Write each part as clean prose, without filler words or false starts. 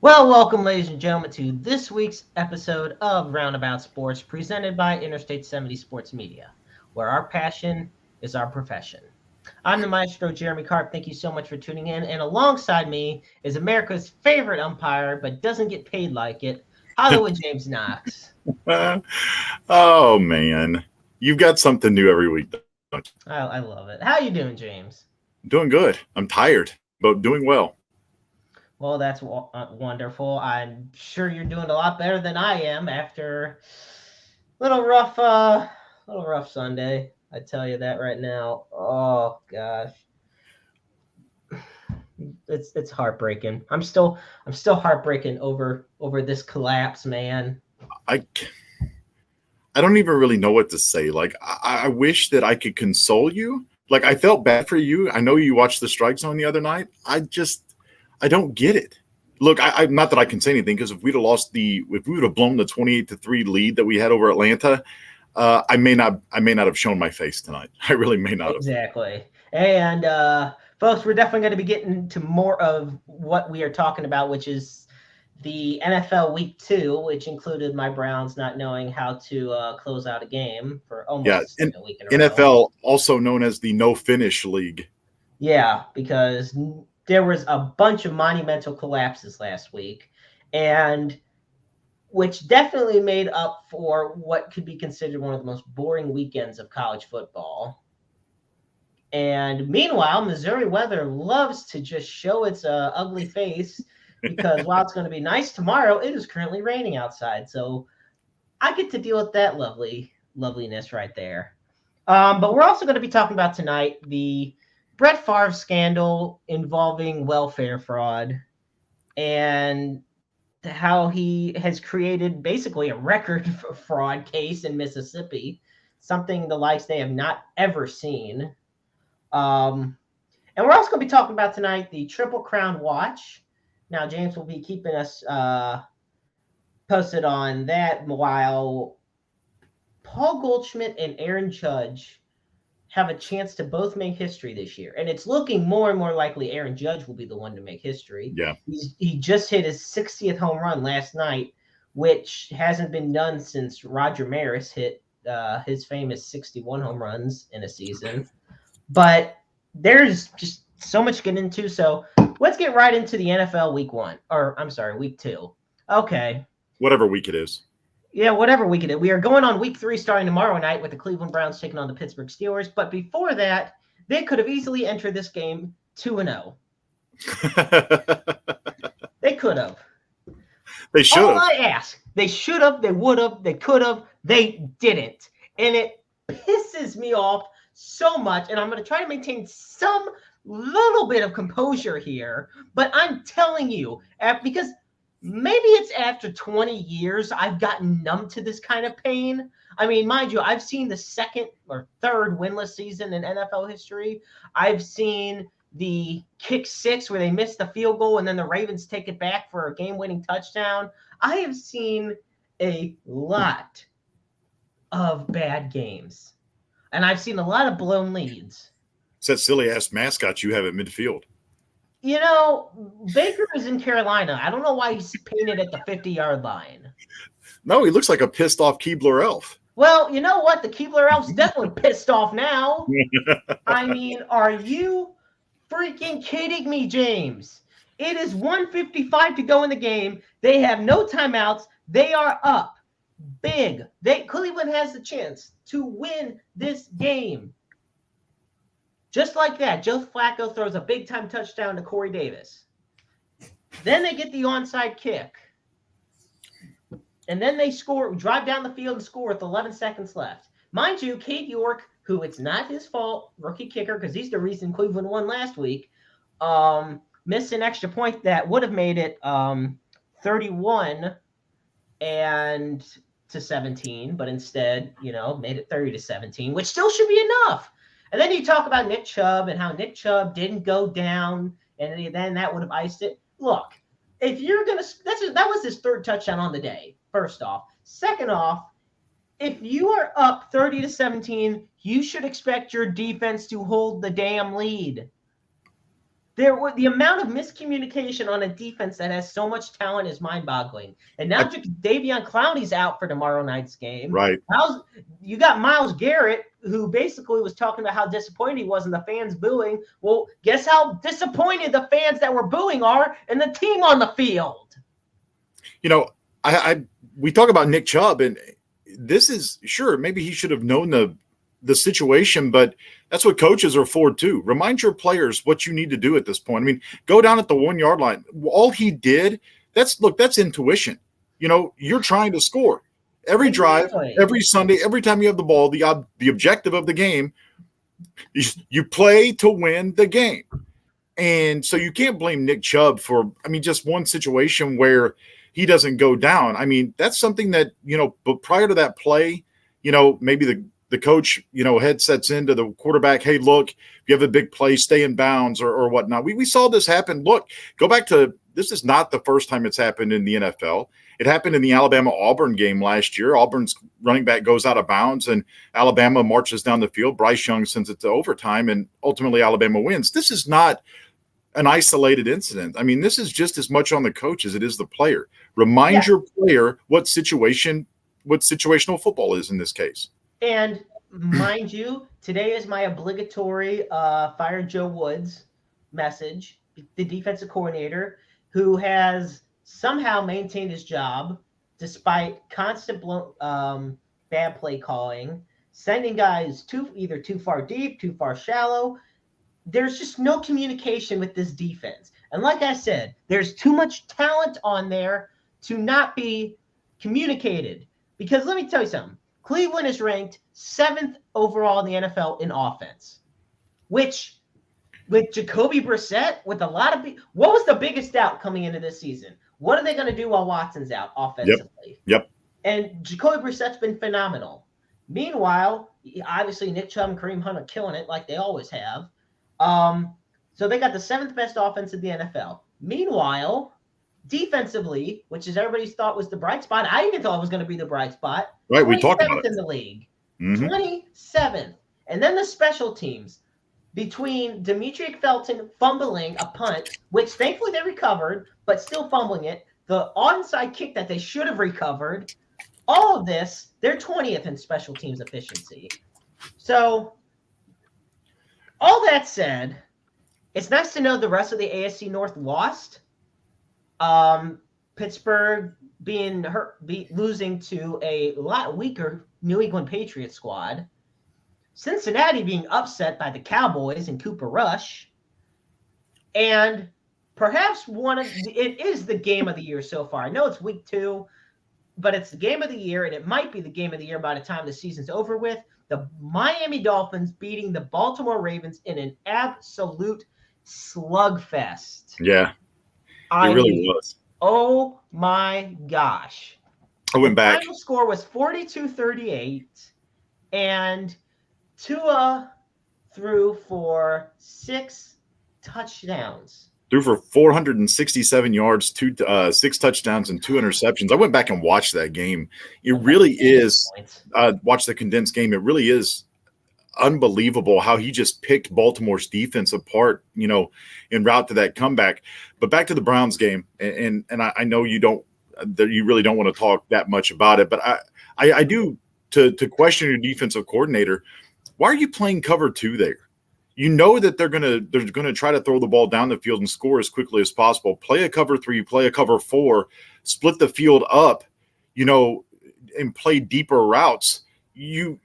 Well, welcome, ladies and gentlemen, to this week's episode of Roundabout Sports, presented by Interstate 70 Sports Media, where our passion is our profession. I'm the maestro, Jeremy Karp. Thank you so much for tuning in. And alongside me is America's favorite umpire, but doesn't get paid like it, Hollywood James Knox. Oh man, you've got something new every week, don't you? I love it. How you doing, James? Doing good. I'm tired, but doing well. Well, that's wonderful. I'm sure you're doing a lot better than I am after little rough Sunday. I tell you that right now. Oh gosh, it's heartbreaking. I'm still heartbreaking over this collapse, man. I I don't even really know what to say. Like I wish that I could console you. Like I felt bad for you. I know you watched the strike zone the other night. I don't get it. Look, I not that I can say anything because if we would have blown the 28-3 lead that we had over Atlanta, I may not have shown my face tonight. I really may not have. Exactly. And folks, we're definitely going to be getting to more of what we are talking about, which is the NFL Week 2, which included my Browns not knowing how to close out a game for Yeah, almost a and second week in a row. NFL also known as the no finish league. Yeah, because there was a bunch of monumental collapses last week, and which definitely made up for what could be considered one of the most boring weekends of college football. And meanwhile, Missouri weather loves to just show its ugly face because while it's going to be nice tomorrow, it is currently raining outside. So I get to deal with that loveliness right there. But we're also going to be talking about tonight the Brett Favre scandal involving welfare fraud and how he has created basically a record fraud case in Mississippi, something the likes they have not ever seen. Um, and we're also going to be talking about tonight the Triple Crown Watch. Now, James will be keeping us posted on that while Paul Goldschmidt and Aaron Judge have a chance to both make history this year. And it's looking more and more likely Aaron Judge will be the one to make history. Yeah. He just hit his 60th home run last night, which hasn't been done since Roger Maris hit his famous 61 home runs in a season. But there's just so much to get into. So let's get right into the NFL week 1. Or, I'm sorry, week 2. Okay. Whatever week it is. Yeah, whatever we can do. We are going on week 3 starting tomorrow night with the Cleveland Browns taking on the Pittsburgh Steelers. But before that, they could have easily entered this game 2-0. They could have. They should All have. I ask, they should have, they would have, they could have, they didn't. And it pisses me off so much. And I'm going to try to maintain some little bit of composure here. But I'm telling you, because maybe it's after 20 years I've gotten numb to this kind of pain. I mean, mind you, I've seen the second or third winless season in NFL history. I've seen the kick 6 where they missed the field goal and then the Ravens take it back for a game-winning touchdown. I have seen a lot of bad games. And I've seen a lot of blown leads. It's that silly-ass mascot you have at midfield. You know, Baker is in Carolina. I don't know why he's painted at the 50-yard line. No, he looks like a pissed-off Keebler elf. Well, you know what? The Keebler elf's definitely pissed off now. I mean, are you freaking kidding me, James? It is 1:55 to go in the game. They have no timeouts. They are up big. Cleveland has the chance to win this game. Just like that, Joe Flacco throws a big-time touchdown to Corey Davis. Then they get the onside kick. And then they score, drive down the field and score with 11 seconds left. Mind you, Cade York, who it's not his fault, rookie kicker, because he's the reason Cleveland won last week, missed an extra point that would have made it 31 and to 17, but instead, made it 30-17, which still should be enough. And then you talk about Nick Chubb and how Nick Chubb didn't go down, and then that would have iced it. Look, if you're going to – that was his third touchdown on the day, first off. Second off, if you are up 30-17, you should expect your defense to hold the damn lead. The amount of miscommunication on a defense that has so much talent is mind-boggling. And now Davion Clowney's out for tomorrow night's game. Right. You got Myles Garrett, who basically was talking about how disappointed he was in the fans booing. Well, guess how disappointed the fans that were booing are in the team on the field. You know, we talk about Nick Chubb, and this is sure maybe he should have known the situation, but that's what coaches are for too. Remind your players what you need to do at this point. I mean, go down at the 1 yard line. All he did, that's intuition. You know, you're trying to score every drive, every Sunday, every time you have the ball. The objective of the game is you play to win the game, and so you can't blame Nick Chubb for. I mean, just one situation where he doesn't go down. I mean, that's something that, you know, but prior to that play, you know, maybe the coach, you know, headsets into the quarterback, hey, look, if you have a big play, stay in bounds or whatnot. We saw this happen. Look, go back to – this is not the first time it's happened in the NFL. It happened in the Alabama-Auburn game last year. Auburn's running back goes out of bounds, and Alabama marches down the field. Bryce Young sends it to overtime, and ultimately Alabama wins. This is not an isolated incident. I mean, this is just as much on the coach as it is the player. Remind your player what situational football is in this case. And mind you, today is my obligatory fire Joe Woods message, the defensive coordinator, who has somehow maintained his job despite constant bad play calling, sending guys either too far deep, too far shallow. There's just no communication with this defense. And like I said, there's too much talent on there to not be communicated. Because let me tell you something. Cleveland is ranked 7th overall in the NFL in offense, which with Jacoby Brissett, with a lot of what was the biggest doubt coming into this season? What are they going to do while Watson's out offensively? Yep. And Jacoby Brissett's been phenomenal. Meanwhile, obviously Nick Chubb and Kareem Hunt are killing it like they always have. So they got the 7th best offense in the NFL. Meanwhile, defensively, which is everybody's thought was the bright spot, I even thought it was going to be the bright spot. Right, we talked about it. In the league. 27th. And then the special teams between Demetric Felton fumbling a punt, which thankfully they recovered, but still fumbling it, the onside kick that they should have recovered, all of this, they're 20th in special teams efficiency. So, all that said, it's nice to know the rest of the AFC North lost. Pittsburgh losing to a lot weaker New England Patriots squad. Cincinnati being upset by the Cowboys and Cooper Rush. And perhaps it is the game of the year so far. I know it's week 2, but it's the game of the year, and it might be the game of the year by the time the season's over with. The Miami Dolphins beating the Baltimore Ravens in an absolute slugfest. Yeah, it really was. Oh, my gosh. I went back. The final score was 42-38, and Tua threw for 6 touchdowns. Threw for 467 yards, 6 touchdowns, and 2 interceptions. I went back and watched that game. It really is watch the condensed game. It really is unbelievable how he just picked Baltimore's defense apart, you know, en route to that comeback. But back to the Browns game, and I know you really don't want to talk that much about it, but I do to question your defensive coordinator. Why are you playing cover 2 there? You know that they're gonna try to throw the ball down the field and score as quickly as possible. Play a cover 3, play a cover 4, split the field up, you know, and play deeper routes. You're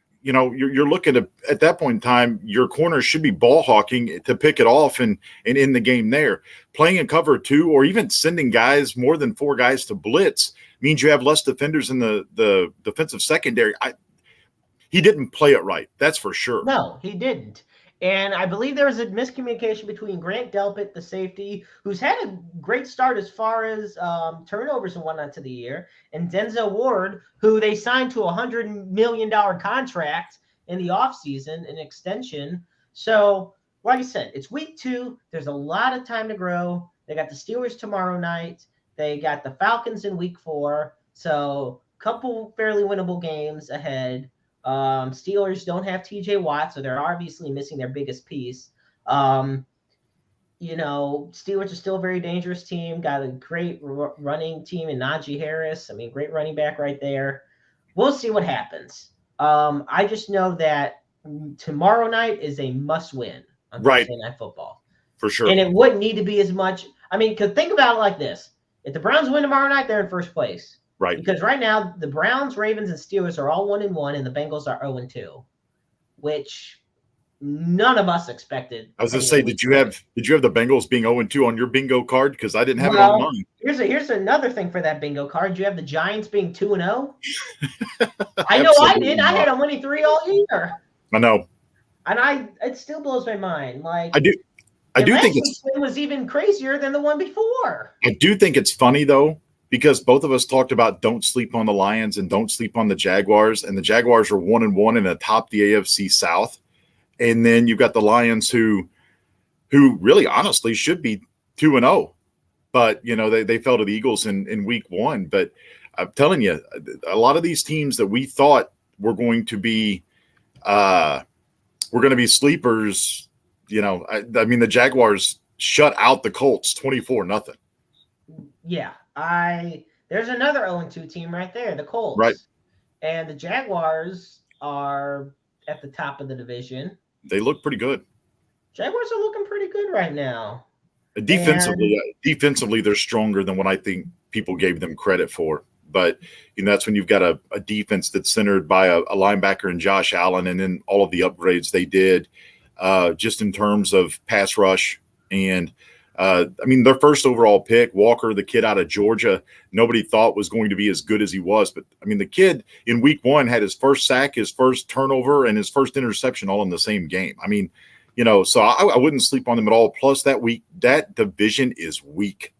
looking at that point in time, your corner should be ball hawking to pick it off and in the game there. Playing in cover 2 or even sending guys, more than 4 guys to blitz, means you have less defenders in the defensive secondary. He didn't play it right. That's for sure. No, he didn't. And I believe there was a miscommunication between Grant Delpit, the safety, who's had a great start as far as turnovers and whatnot to the year, and Denzel Ward, who they signed to a $100 million contract in the offseason, an extension. So, like I said, it's week 2. There's a lot of time to grow. They got the Steelers tomorrow night. They got the Falcons in week 4. So, a couple fairly winnable games ahead. Steelers don't have TJ Watt, so they're obviously missing their biggest piece. Steelers are still a very dangerous team. Got a great running team in Najee Harris. I mean, great running back right there. We'll see what happens. I just know that tomorrow night is a must-win on Right. Thursday Night Football. For sure. And it wouldn't need to be as much. I mean, because think about it like this. If the Browns win tomorrow night, they're in first place. Right. Because right now, the Browns, Ravens, and Steelers are all 1-1, and the Bengals are 0-2, which none of us expected. I was going to say, did you have the Bengals being 0-2 on your bingo card? Because I didn't have it on mine. Here's another thing for that bingo card. You have the Giants being 2-0. I know I did. I had them winning 3 all year. I know. And it still blows my mind. Like I do think it was even crazier than the one before. I do think it's funny though, because both of us talked about don't sleep on the Lions and don't sleep on the Jaguars, and the Jaguars are 1-1 and atop the AFC South. And then you've got the Lions who really honestly should be 2-0. But, they fell to the Eagles in week 1. But I'm telling you, a lot of these teams that we thought were going to be sleepers, I mean, the Jaguars shut out the Colts 24-0. Yeah. There's another 0-2 team right there, the Colts. Right. And the Jaguars are at the top of the division. They look pretty good. Jaguars are looking pretty good right now. Defensively, they're stronger than what I think people gave them credit for. But that's when you've got a defense that's centered by a linebacker in Josh Allen, and then all of the upgrades they did just in terms of pass rush. And their first overall pick, Walker, the kid out of Georgia, nobody thought was going to be as good as he was. But the kid in week 1 had his first sack, his first turnover, and his first interception all in the same game. So I wouldn't sleep on them at all. Plus that division is weak.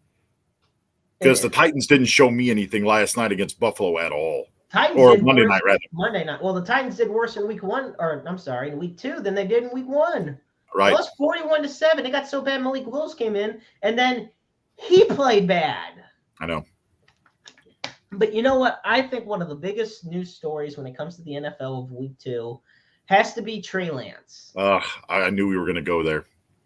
Because the Titans didn't show me anything last night against Buffalo at all. Monday night, rather. Monday night. Well, the Titans did worse in week 1, in week 2 than they did in week 1. Right. It was 41-7. It got so bad Malik Willis came in, and then he played bad. I know. But you know what? I think one of the biggest news stories when it comes to the NFL of week 2 has to be Trey Lance. I knew we were going to go there.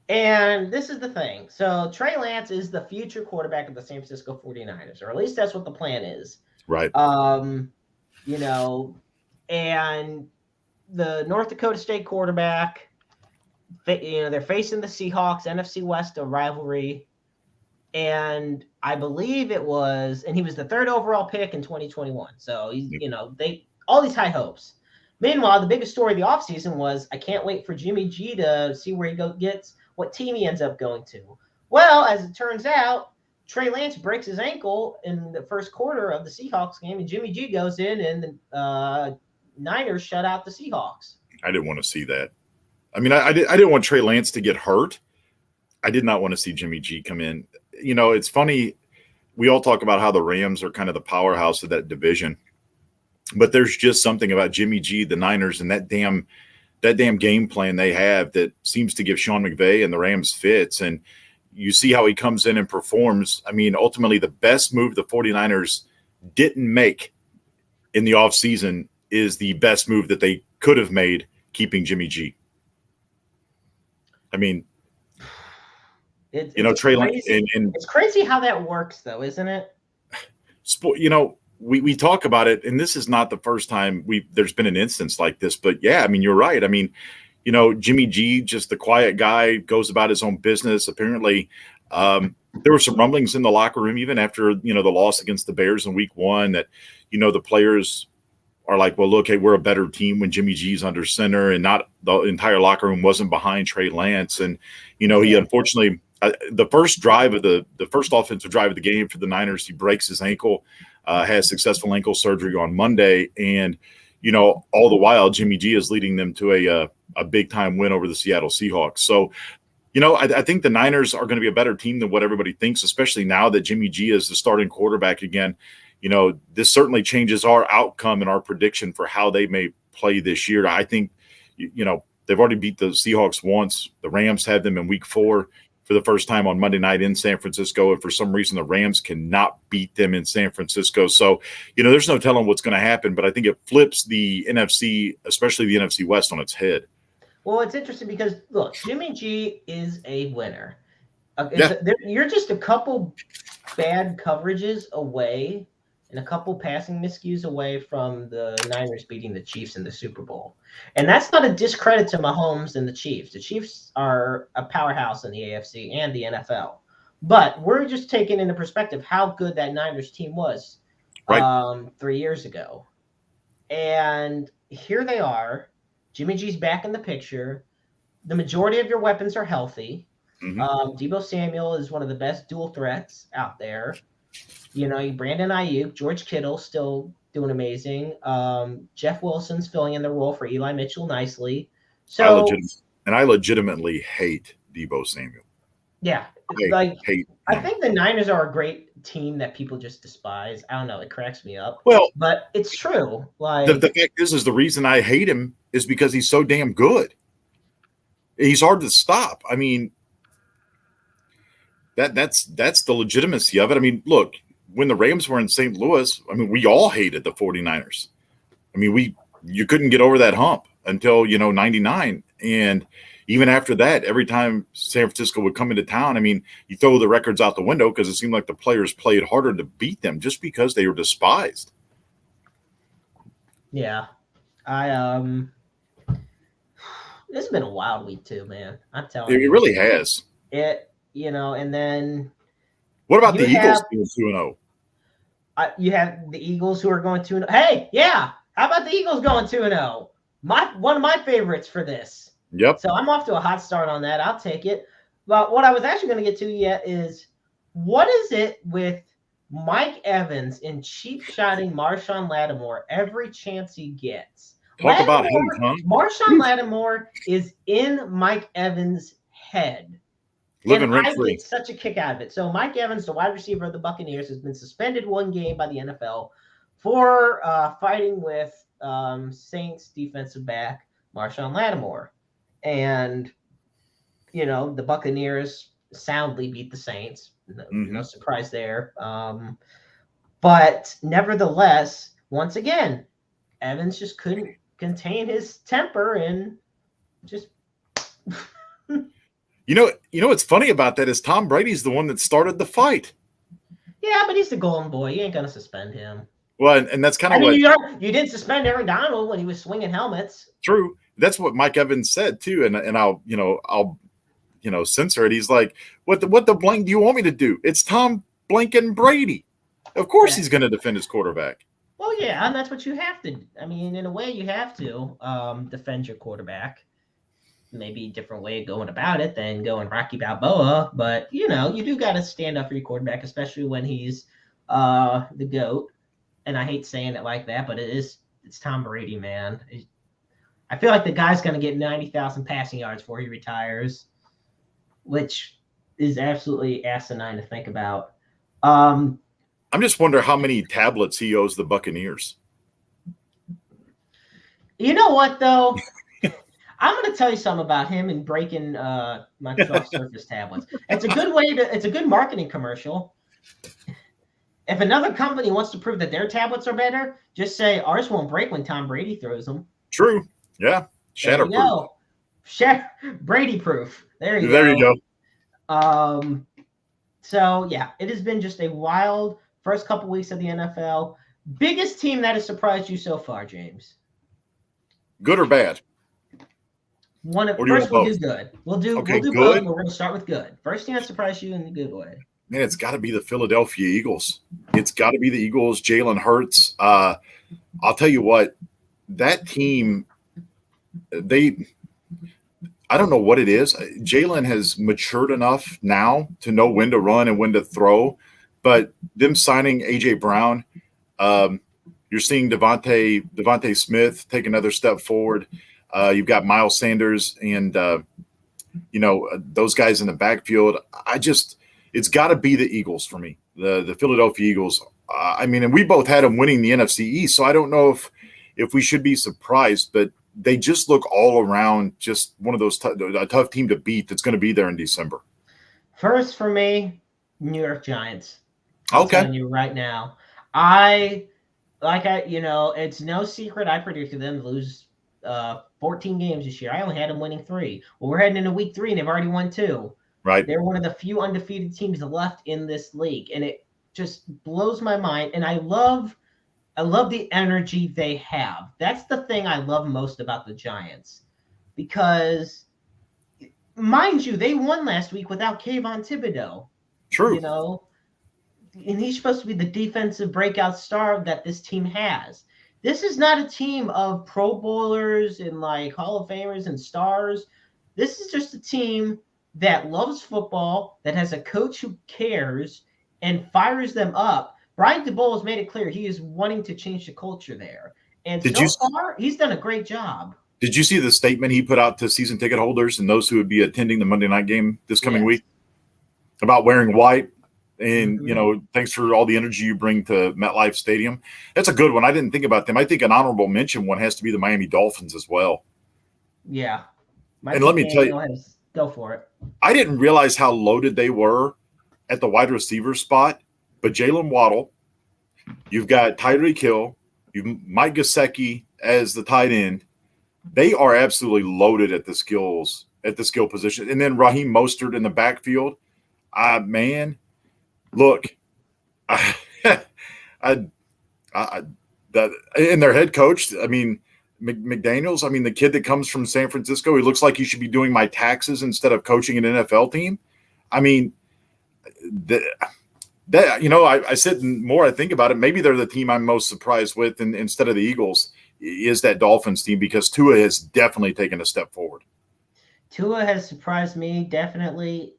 And this is the thing. So Trey Lance is the future quarterback of the San Francisco 49ers, or at least that's what the plan is. Right. And the North Dakota State quarterback, they're facing the Seahawks, NFC West, a rivalry. And I believe he was the 3rd overall pick in 2021. So he's, all these high hopes. Meanwhile, the biggest story of the offseason was I can't wait for Jimmy G to see where he gets what team he ends up going to. Well, as it turns out, Trey Lance breaks his ankle in the first quarter of the Seahawks game, and Jimmy G goes in, and the Niners shut out the Seahawks. I didn't want to see that. I didn't want Trey Lance to get hurt. I did not want to see Jimmy G come in. It's funny. We all talk about how the Rams are kind of the powerhouse of that division, but there's just something about Jimmy G, the Niners, and that damn game plan they have that seems to give Sean McVay and the Rams fits. And you see how he comes in and performs. Ultimately the best move the 49ers didn't make in the offseason is the best move that they could have made, keeping Jimmy G. Trey Lance. It's crazy how that works, though, isn't it? We talk about it, and this is not the first time there's been an instance like this. But yeah, you're right. Jimmy G, just the quiet guy, goes about his own business. Apparently, there were some rumblings in the locker room even after the loss against the Bears in week 1 that the players are like, well, look, hey, we're a better team when Jimmy G's under center, and not the entire locker room wasn't behind Trey Lance. And he unfortunately the first offensive drive of the game for the Niners, he breaks his ankle. Has successful ankle surgery on Monday. And, all the while, Jimmy G is leading them to a big-time win over the Seattle Seahawks. So, I think the Niners are going to be a better team than what everybody thinks, especially now that Jimmy G is the starting quarterback again. This certainly changes our outcome and our prediction for how they may play this year. I think, they've already beat the Seahawks once. The Rams had them in week 4. For the first time on Monday night in San Francisco, and for some reason the Rams cannot beat them in San Francisco. So, there's no telling what's going to happen, but I think it flips the NFC, especially the NFC West, on its head. Well, it's interesting because, look, Jimmy G is a winner. You're just a couple bad coverages away and a couple passing miscues away from the Niners beating the Chiefs in the Super Bowl. And that's not a discredit to Mahomes and the Chiefs. The Chiefs are a powerhouse in the AFC and the NFL. But we're just taking into perspective how good that Niners team was 3 years ago. And here they are. Jimmy G's back in the picture. The majority of your weapons are healthy. Deebo Samuel is one of the best dual threats out there. Brandon Ayuk, George Kittle still doing amazing. Jeff Wilson's filling in the role for Eli Mitchell nicely. So, I legitimately hate Deebo Samuel. Yeah, I think the Niners are a great team that people just despise. I don't know, it cracks me up. Well, but it's true. Like the fact is the reason I hate him is because he's so damn good. He's hard to stop. I mean, that's the legitimacy of it. I mean, look, when the Rams were in St. Louis, I mean, we all hated the 49ers. I mean, you couldn't get over that hump until 99, and even after that, every time San Francisco would come into town, I mean, you throw the records out the window because it seemed like the players played harder to beat them just because they were despised. Yeah. This has been a wild week too, man. I'm telling you. It really has. And then what about the Eagles being 2-0? You have the Eagles who are going 2-0. Hey, yeah. How about the Eagles going 2-0? One of my favorites for this. Yep. So I'm off to a hot start on that. I'll take it. But what I was actually going to get to yet is what is it with Mike Evans in cheap shotting Marshawn Lattimore every chance he gets? About him, huh? Marshawn Lattimore is in Mike Evans' head. Living and I rent-free. get such a kick out of it. So Mike Evans, the wide receiver of the Buccaneers, has been suspended one game by the NFL for fighting with Saints defensive back Marshawn Lattimore. And, the Buccaneers soundly beat the Saints. No surprise there. But nevertheless, once again, Evans just couldn't contain his temper and just what's funny about that is Tom Brady's the one that started the fight. Yeah, but he's the golden boy. You ain't gonna suspend him. Well, and that's kind of you didn't suspend Aaron Donald when he was swinging helmets. True. That's what Mike Evans said too, and I'll censor it. He's like, what the blank do you want me to do? It's Tom blanking Brady. Of course he's going to defend his quarterback. Well, yeah, and that's what you have to. I mean, in a way, you have to defend your quarterback. Maybe a different way of going about it than going Rocky Balboa, but you do got to stand up for your quarterback, especially when he's the GOAT. And I hate saying it like that, but it's Tom Brady, man. I feel like the guy's going to get 90,000 passing yards before he retires, which is absolutely asinine to think about. I'm just wondering how many tablets he owes the Buccaneers. You know what, though? I'm going to tell you something about him and breaking Microsoft Surface tablets. It's a good marketing commercial. If another company wants to prove that their tablets are better, just say ours won't break when Tom Brady throws them. True. Yeah. Shatterproof. Brady proof. There you go. So yeah, it has been just a wild first couple weeks of the NFL. Biggest team that has surprised you so far, James? Good or bad? First we'll do good. We'll do good. Both. We're going to start with good. First team that surprised you in the good way. Man, it's got to be the Philadelphia Eagles. It's got to be the Eagles. Jalen Hurts. I'll tell you what, that team. I don't know what it is. Jalen has matured enough now to know when to run and when to throw, but them signing A.J. Brown, you're seeing Devontae Smith take another step forward. You've got Miles Sanders and those guys in the backfield. It's got to be the Eagles for me, the Philadelphia Eagles. And we both had them winning the NFC East, so I don't know if we should be surprised, but they just look all around just one of those a tough team to beat that's going to be there in December. First for me, New York Giants. Okay. I'm telling you right now. It's no secret I predicted them to lose 14 games this year. I only had them winning 3. Well, we're heading into week 3 and they've already won 2. Right. They're one of the few undefeated teams left in this league, and it just blows my mind. And I love the energy they have. That's the thing I love most about the Giants, because, mind you, they won last week without Kayvon Thibodeau. True. You know, and he's supposed to be the defensive breakout star that this team has. This is not a team of Pro Bowlers and like Hall of Famers and stars. This is just a team that loves football, that has a coach who cares and fires them up. Brian DeBoer has made it clear he is wanting to change the culture there. And so far, he's done a great job. Did you see the statement he put out to season ticket holders and those who would be attending the Monday night game this coming week about wearing white? And, you know, thanks for all the energy you bring to MetLife Stadium. That's a good one. I didn't think about them. I think an honorable mention one has to be the Miami Dolphins as well. Yeah. And let me tell you, go for it. I didn't realize how loaded they were at the wide receiver spot, but Jalen Waddle, you've got Tyreek Hill, you've Mike Gesicki as the tight end. They are absolutely loaded at the skill position. And then Raheem Mostert in the backfield. Man. Look, and their head coach, I mean, McDaniels, I mean, the kid that comes from San Francisco, he looks like he should be doing my taxes instead of coaching an NFL team. I mean, that you know, I sit and more I think about it, maybe they're the team I'm most surprised with, and instead of the Eagles, is that Dolphins team, because Tua has definitely taken a step forward. Tua has surprised me, definitely.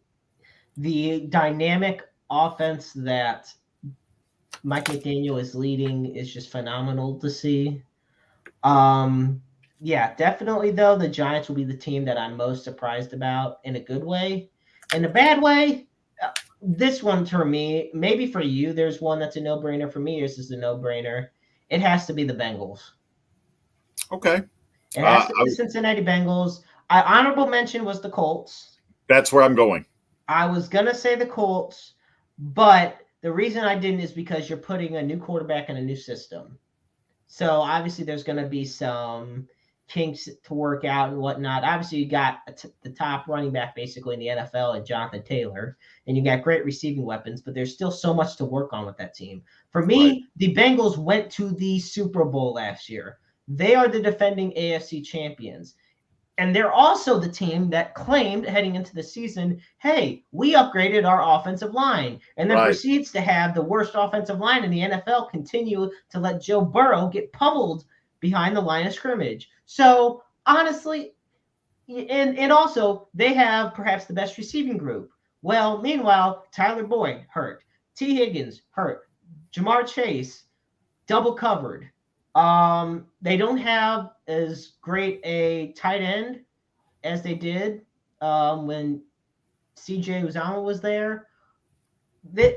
The dynamic offense that Mike McDaniel is leading is just phenomenal to see. Yeah, definitely though, the Giants will be the team that I'm most surprised about in a good way. In a bad way, this one for me, maybe for you, there's one that's a no-brainer. For me, this is a no-brainer. It has to be the Bengals. Okay. It has to be the Cincinnati Bengals. Honorable mention was the Colts. That's where I'm going. I was going to say the Colts, but the reason I didn't is because you're putting a new quarterback in a new system. So obviously there's going to be some kinks to work out and whatnot. Obviously you got the top running back basically in the NFL and Jonathan Taylor, and you got great receiving weapons, but there's still so much to work on with that team. For me, The Bengals went to the Super Bowl last year. They are the defending AFC champions. And they're also the team that claimed heading into the season, hey, we upgraded our offensive line, and then proceeds to have the worst offensive line in the NFL continue to let Joe Burrow get pummeled behind the line of scrimmage. So honestly, and also they have perhaps the best receiving group. Well, meanwhile, Tyler Boyd hurt, T. Higgins hurt, Jamar Chase double covered. They don't have as great a tight end as they did when CJ Uzomah was there. The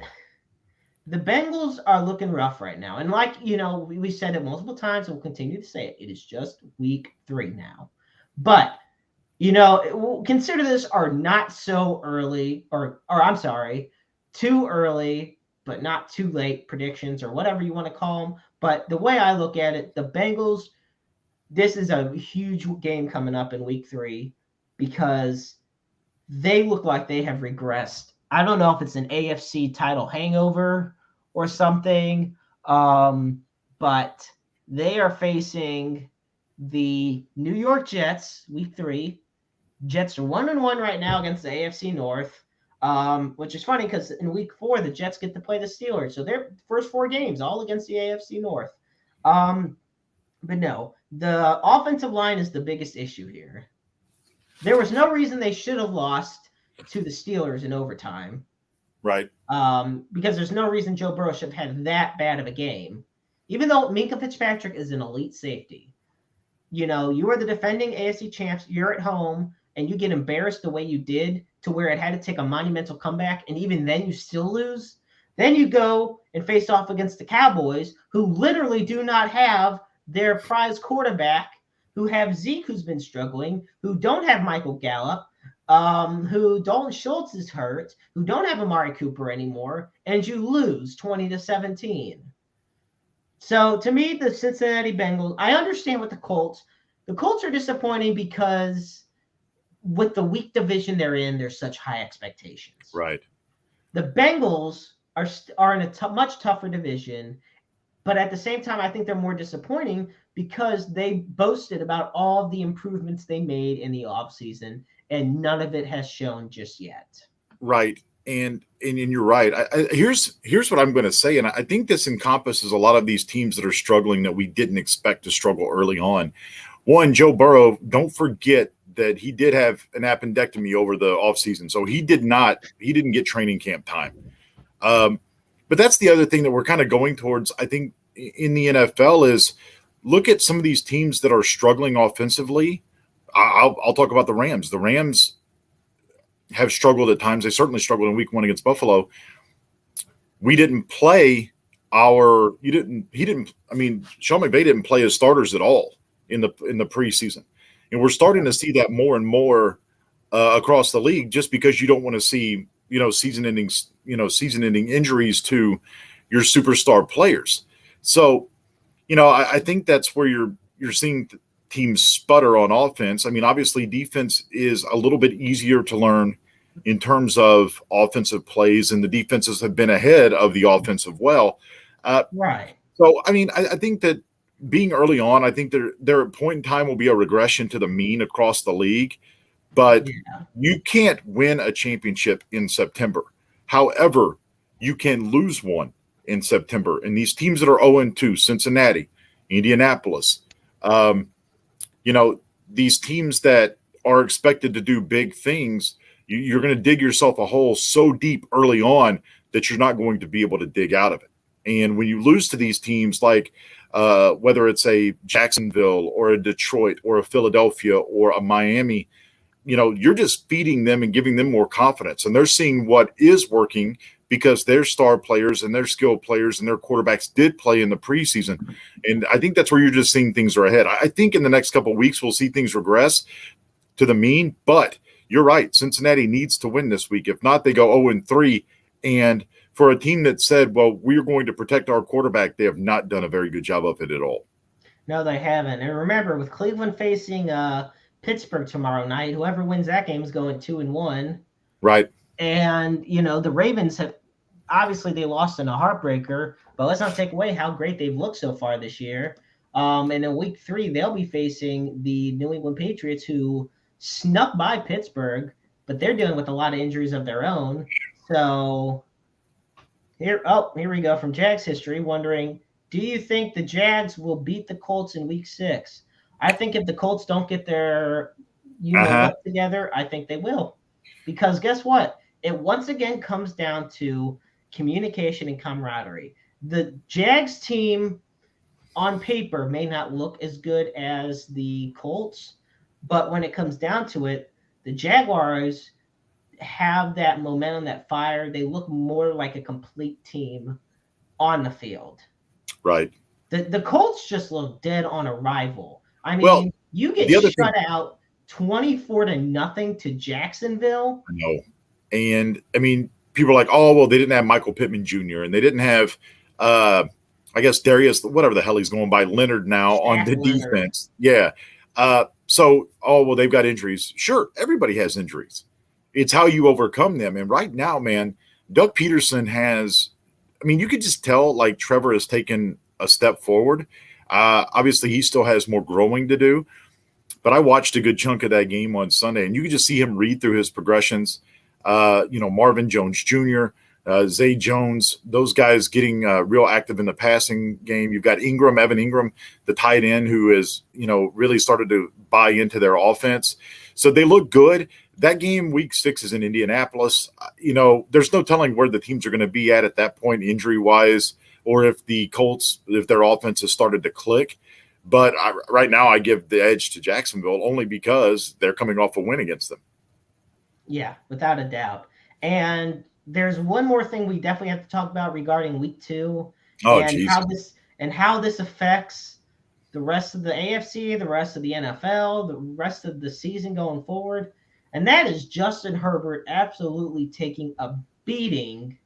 Bengals are looking rough right now. And like, you know, we said it multiple times and we'll continue to say it. It is just week 3 now. But, you know, consider this our not so early, or I'm sorry, too early, but not too late predictions or whatever you want to call them. But the way I look at it, the Bengals, this is a huge game coming up in week 3 because they look like they have regressed. I don't know if it's an AFC title hangover or something, but they are facing the New York Jets week 3. Jets are 1-1 right now against the AFC North. Which is funny because in week 4, the Jets get to play the Steelers. So their first 4 games, all against the AFC North. But no, the offensive line is the biggest issue here. There was no reason they should have lost to the Steelers in overtime. Right. Because there's no reason Joe Burrow should have had that bad of a game. Even though Minkah Fitzpatrick is an elite safety. You know, you are the defending AFC champs. You're at home, and you get embarrassed the way you did to where it had to take a monumental comeback, and even then you still lose. Then you go and face off against the Cowboys, who literally do not have their prize quarterback, who have Zeke, who's been struggling, who don't have Michael Gallup, who Dalton Schultz is hurt, who don't have Amari Cooper anymore, and you lose 20-17. So to me, the Cincinnati Bengals, I understand with the Colts. The Colts are disappointing because with the weak division they're in, there's such high expectations. Right. The Bengals are in a much tougher division, but at the same time, I think they're more disappointing because they boasted about all of the improvements they made in the offseason, and none of it has shown just yet. Right. And you're right. Here's what I'm going to say, and I think this encompasses a lot of these teams that are struggling that we didn't expect to struggle early on. One, Joe Burrow, don't forget that he did have an appendectomy over the offseason, so he didn't get training camp time. But that's the other thing that we're kind of going towards, I think, in the NFL is look at some of these teams that are struggling offensively. I'll talk about the Rams. The Rams have struggled at times. They certainly struggled in week 1 against Buffalo. We didn't play Sean McVay didn't play his starters at all in the preseason. And we're starting to see that more and more across the league just because you don't want to see, season-ending injuries to your superstar players. So, I think that's where you're seeing teams sputter on offense. I mean, obviously defense is a little bit easier to learn in terms of offensive plays, and the defenses have been ahead of the offensive well. Right. So, I mean, I think that being early on, I think there at point in time will be a regression to the mean across the league, but you can't win a championship in September. However, you can lose one in September. And these teams that are 0-2, Cincinnati, Indianapolis, these teams that are expected to do big things, you're going to dig yourself a hole so deep early on that you're not going to be able to dig out of it. And when you lose to these teams like whether it's a Jacksonville or a Detroit or a Philadelphia or a Miami, you're just feeding them and giving them more confidence. And they're seeing what is working because their star players and their skilled players and their quarterbacks did play in the preseason. And I think that's where you're just seeing things are ahead. I think in the next couple of weeks, we'll see things regress to the mean, but you're right. Cincinnati needs to win this week. If not, they go 0-3. And for a team that said, well, we're going to protect our quarterback, they have not done a very good job of it at all. No, they haven't. And remember, with Cleveland facing Pittsburgh tomorrow night, whoever wins that game is going 2-1. Right. And, the Ravens have obviously they lost in a heartbreaker, but let's not take away how great they've looked so far this year. And in week 3, they'll be facing the New England Patriots, who snuck by Pittsburgh, but they're dealing with a lot of injuries of their own. So here we go from Jags history, wondering, do you think the Jags will beat the Colts in week 6? I think if the Colts don't get their what together, I think they will. Because guess what? It once again comes down to communication and camaraderie. The Jags team on paper may not look as good as the Colts, but when it comes down to it, the Jaguars have that momentum, that fire. They look more like a complete team on the field. Right. The Colts just look dead on arrival. I mean, you get shut out 24-0 to Jacksonville. I know. And I mean, people are like, oh, well, they didn't have Michael Pittman Jr. and they didn't have, I guess, Darius, whatever the hell he's going by, Leonard now on the defense. Yeah. They've got injuries. Sure, everybody has injuries. It's how you overcome them. And right now, man, Doug Peterson you could just tell like Trevor has taken a step forward. Obviously, he still has more growing to do. But I watched a good chunk of that game on Sunday, and you could just see him read through his progressions. Marvin Jones Jr., Zay Jones, those guys getting real active in the passing game. You've got Evan Ingram, the tight end, who has, really started to buy into their offense. So they look good. That game, week 6, is in Indianapolis. There's no telling where the teams are going to be at that point, injury-wise, or if the Colts, if their offense has started to click. But right now I give the edge to Jacksonville only because they're coming off a win against them. Yeah, without a doubt. And there's one more thing we definitely have to talk about regarding week 2 how this affects the rest of the AFC, the rest of the NFL, the rest of the season going forward. And that is Justin Herbert absolutely taking a beating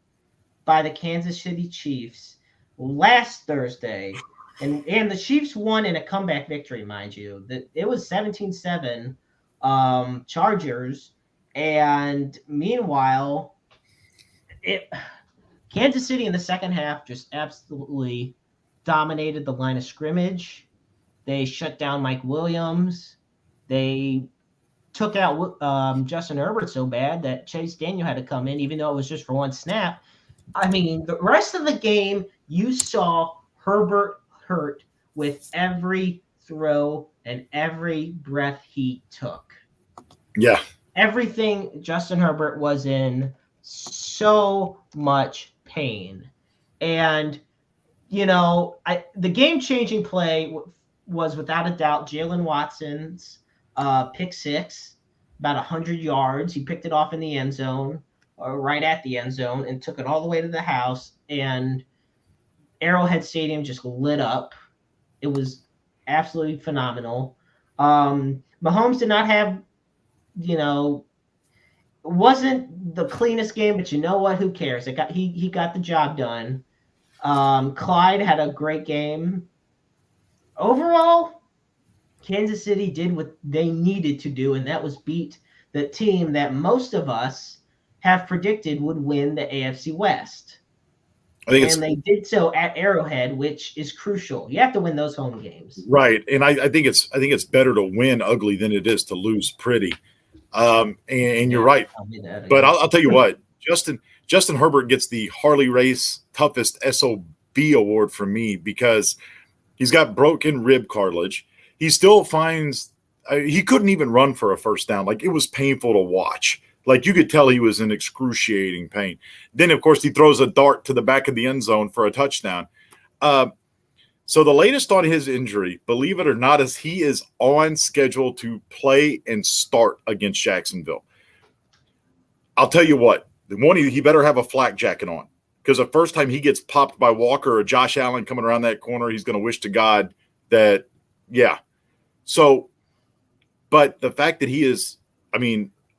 by the Kansas City Chiefs last Thursday. And the Chiefs won in a comeback victory, mind you. It was 17-7 Chargers. And meanwhile, Kansas City in the second half just absolutely dominated the line of scrimmage. They shut down Mike Williams. They took out Justin Herbert so bad that Chase Daniel had to come in, even though it was just for one snap. I mean, the rest of the game, you saw Herbert hurt with every throw and every breath he took. Yeah. Everything Justin Herbert was in so much pain. And, the game-changing play was without a doubt Jalen Watson's pick six, about 100 yards. He picked it off in the end zone, or right at the end zone, and took it all the way to the house. And Arrowhead Stadium just lit up. It was absolutely phenomenal. Mahomes did not have, it wasn't the cleanest game, but you know what? Who cares? He got the job done. Clyde had a great game. Overall, Kansas City did what they needed to do, and that was beat the team that most of us have predicted would win the AFC West. And they did so at Arrowhead, which is crucial. You have to win those home games. Right. And I think it's better to win ugly than it is to lose pretty. And you're right. But I'll tell you what, Justin Herbert gets the Harley Race toughest SOB award from me because he's got broken rib cartilage. He still finds he couldn't even run for a first down. Like, it was painful to watch. Like, you could tell he was in excruciating pain. Then, of course, he throws a dart to the back of the end zone for a touchdown. So the latest on his injury, believe it or not, is he is on schedule to play and start against Jacksonville. I'll tell you what, he better have a flak jacket on, because the first time he gets popped by Walker or Josh Allen coming around that corner, he's going to wish to God that, yeah. So, but the fact that he is,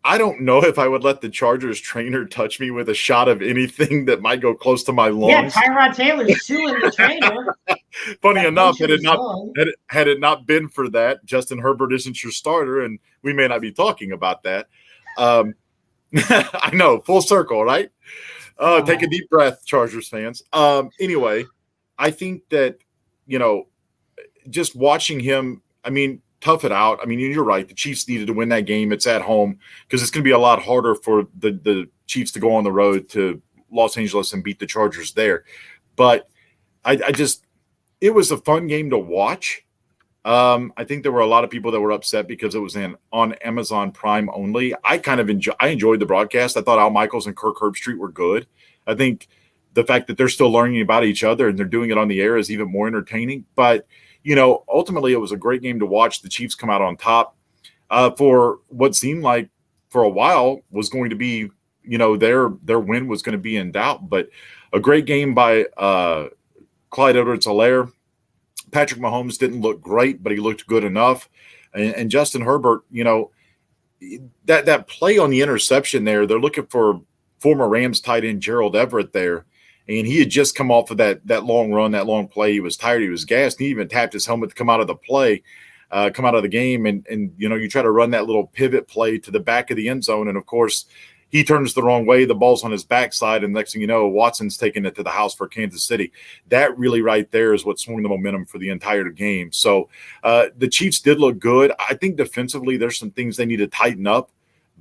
I don't know if I would let the Chargers trainer touch me with a shot of anything that might go close to my lungs. Yeah, Tyrod Taylor's suing the trainer. Funny enough, had it not been for that, Justin Herbert isn't your starter, and we may not be talking about that. I know, full circle, right? Take a deep breath, Chargers fans. Anyway, I think that, just watching him, tough it out. You're right. The Chiefs needed to win that game. It's at home, because it's going to be a lot harder for the Chiefs to go on the road to Los Angeles and beat the Chargers there. But it was a fun game to watch. I think there were a lot of people that were upset because it was on Amazon Prime only. I enjoyed the broadcast. I thought Al Michaels and Kirk Herbstreit were good. I think the fact that they're still learning about each other and they're doing it on the air is even more entertaining. But ultimately, it was a great game to watch the Chiefs come out on top for what seemed like for a while was going to be, their win was going to be in doubt. But a great game by Clyde Edwards-Helaire. Patrick Mahomes didn't look great, but he looked good enough. And Justin Herbert, that play on the interception there, they're looking for former Rams tight end Gerald Everett there. And he had just come off of that long run, that long play. He was tired. He was gassed. He even tapped his helmet to come out of the play, come out of the game. And you try to run that little pivot play to the back of the end zone. And, of course, he turns the wrong way. The ball's on his backside. And next thing you know, Watson's taking it to the house for Kansas City. That really right there is what swung the momentum for the entire game. So the Chiefs did look good. I think defensively there's some things they need to tighten up.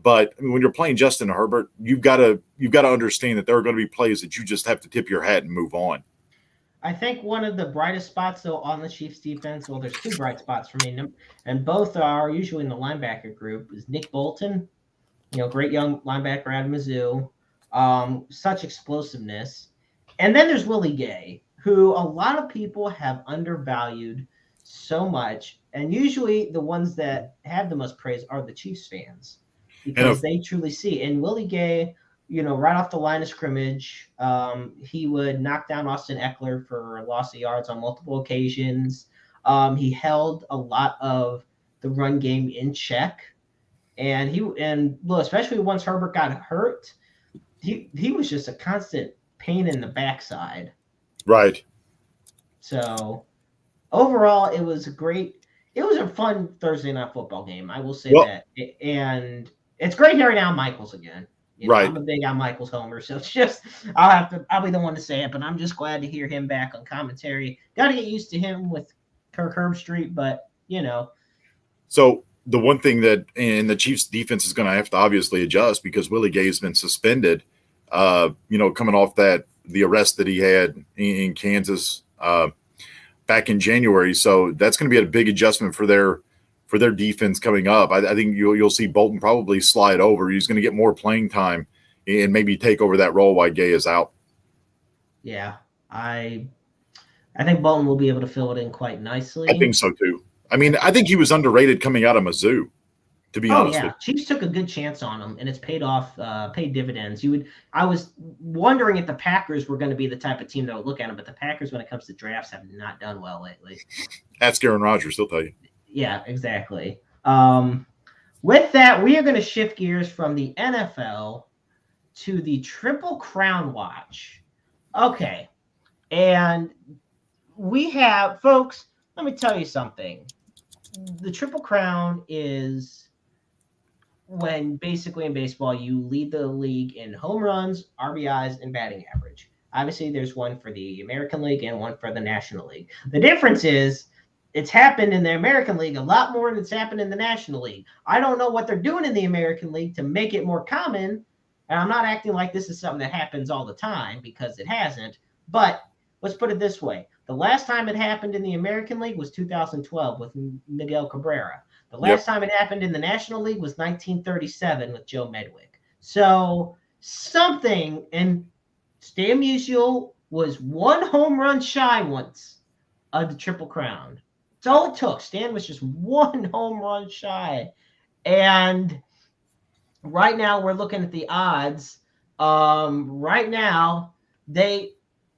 But when you're playing Justin Herbert, you've got to understand that there are going to be plays that you just have to tip your hat and move on. I think one of the brightest spots, though, on the Chiefs defense, well, there's two bright spots for me, and both are usually in the linebacker group, is Nick Bolton, great young linebacker out of Mizzou, such explosiveness. And then there's Willie Gay, who a lot of people have undervalued so much, and usually the ones that have the most praise are the Chiefs fans. Because they truly see. And Willie Gay, right off the line of scrimmage, he would knock down Austin Eckler for a loss of yards on multiple occasions. He held a lot of the run game in check. And especially once Herbert got hurt, he was just a constant pain in the backside. Right. So overall, it was a great It was a fun Thursday night football game. I will say Well, that. And it's great hearing Al Michaels again. right. I'm a big Al Michaels homer, so it's just I'll be the one to say it, but I'm just glad to hear him back on commentary. Got to get used to him with Kirk Herbstreit, but So the one thing that and the Chiefs defense is going to have to obviously adjust because Willie Gay's been suspended. Coming off the arrest that he had in Kansas back in January, so that's going to be a big adjustment for their defense coming up. I think you'll see Bolton probably slide over. He's going to get more playing time and maybe take over that role while Gay is out. Yeah, I think Bolton will be able to fill it in quite nicely. I think so too. I mean, I think he was underrated coming out of Mizzou, to be honest with you. Chiefs took a good chance on him, and it's paid dividends. I was wondering if the Packers were going to be the type of team that would look at him, but the Packers, when it comes to drafts, have not done well lately. Ask Aaron Rodgers, he'll tell you. Yeah, exactly. With that, we are going to shift gears from the NFL to the Triple Crown Watch. Okay, and we have, folks, let me tell you something. The Triple Crown is when basically in baseball you lead the league in home runs, RBIs, and batting average. Obviously, there's one for the American League and one for the National League. The difference is it's happened in the American League a lot more than it's happened in the National League. I don't know what they're doing in the American League to make it more common, and I'm not acting like this is something that happens all the time because it hasn't, but let's put it this way. The last time it happened in the American League was 2012 with Miguel Cabrera. The last time it happened in the National League was 1937 with Joe Medwick. So something, and Stan Musial was one home run shy once of the Triple Crown. That's all it took. Stan was just one home run shy. And right now we're looking at the odds. Right now, the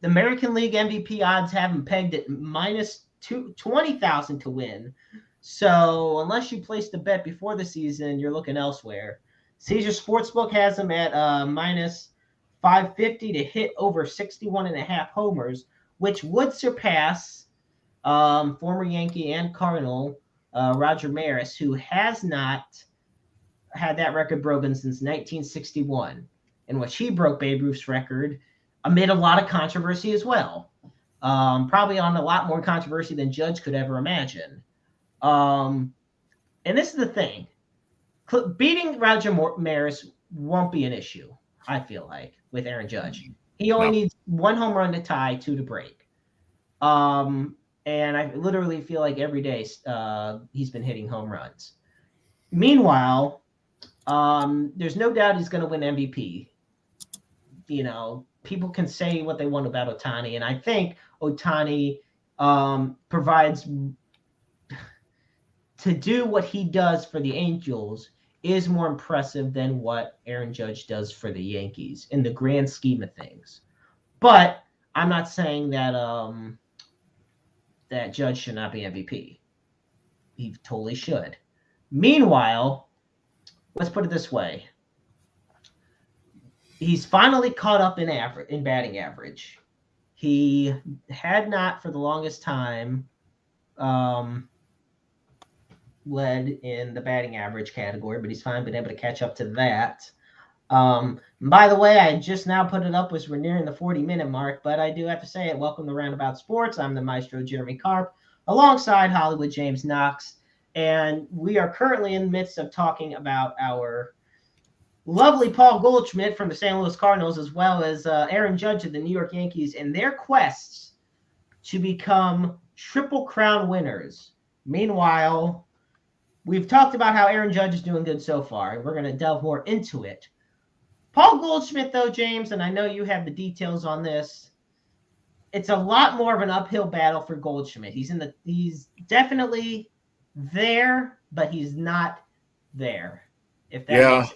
American League MVP odds have him pegged at minus 20,000 to win. So unless you placed a bet before the season, you're looking elsewhere. Caesar Sportsbook has him at minus 550 to hit over 61.5 homers, which would surpass former Yankee and Cardinal Roger Maris, who has not had that record broken since 1961, in which he broke Babe Ruth's record amid a lot of controversy as well. Probably on a lot more controversy than Judge could ever imagine. And this is the thing. Beating Roger Maris won't be an issue, I feel like, with Aaron Judge. He only needs one home run to tie, two to break. And I literally feel like every day he's been hitting home runs. Meanwhile, there's no doubt he's going to win MVP. People can say what they want about Ohtani, and I think Ohtani provides to do what he does for the Angels is more impressive than what Aaron Judge does for the Yankees in the grand scheme of things. But I'm not saying that that Judge should not be MVP. He totally should. Meanwhile, let's put it this way. He's finally caught up in batting average. He had not for the longest time led in the batting average category, but he's finally been able to catch up to that. By the way, I just now put it up as we're nearing the 40-minute mark, but I do have to say it. Welcome to Roundabout Sports. I'm the maestro, Jeremy Karp, alongside Hollywood James Knox, and we are currently in the midst of talking about our lovely Paul Goldschmidt from the St. Louis Cardinals, as well as Aaron Judge of the New York Yankees, and their quests to become Triple Crown winners. Meanwhile, we've talked about how Aaron Judge is doing good so far, and we're going to delve more into it. Paul Goldschmidt, though, James, and I know you have the details on this, it's a lot more of an uphill battle for Goldschmidt. He's definitely there, but he's not there. If that makes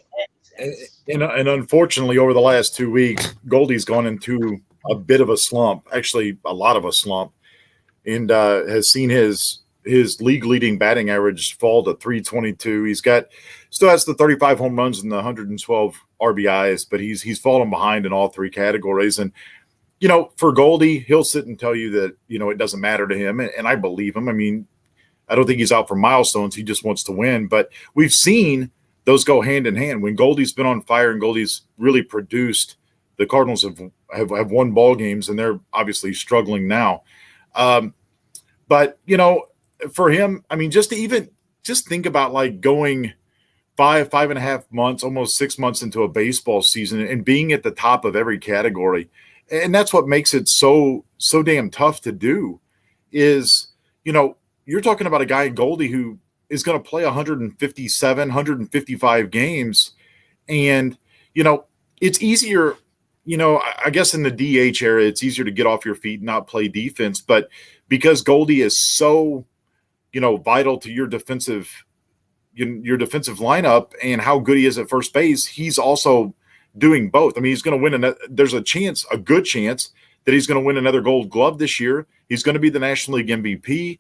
sense. And unfortunately, over the last 2 weeks, Goldie's gone into a bit of a slump, actually a lot of a slump, and has seen his league-leading batting average fall to 322. He's still has the 35 home runs and the 112 RBIs, but he's fallen behind in all three categories. And for Goldie, he'll sit and tell you that it doesn't matter to him, and I believe him. I mean, I don't think he's out for milestones. He just wants to win. But we've seen those go hand in hand. When Goldie's been on fire and Goldie's really produced, the Cardinals have won ball games, and they're obviously struggling now. But, you know, for him, I mean, just think about like going 5.5 months, almost 6 months into a baseball season and being at the top of every category. And that's what makes it so damn tough to do is, you know, you're talking about a guy, Goldie, who is going to play 157, 155 games. And, you know, it's easier, you know, I guess in the DH era, it's easier to get off your feet and not play defense. But because Goldie is so, you know, vital to your defensive lineup and how good he is at first base, he's also doing both. I mean, he's going to win. There's a good chance that he's going to win another Gold Glove this year. He's going to be the National League MVP.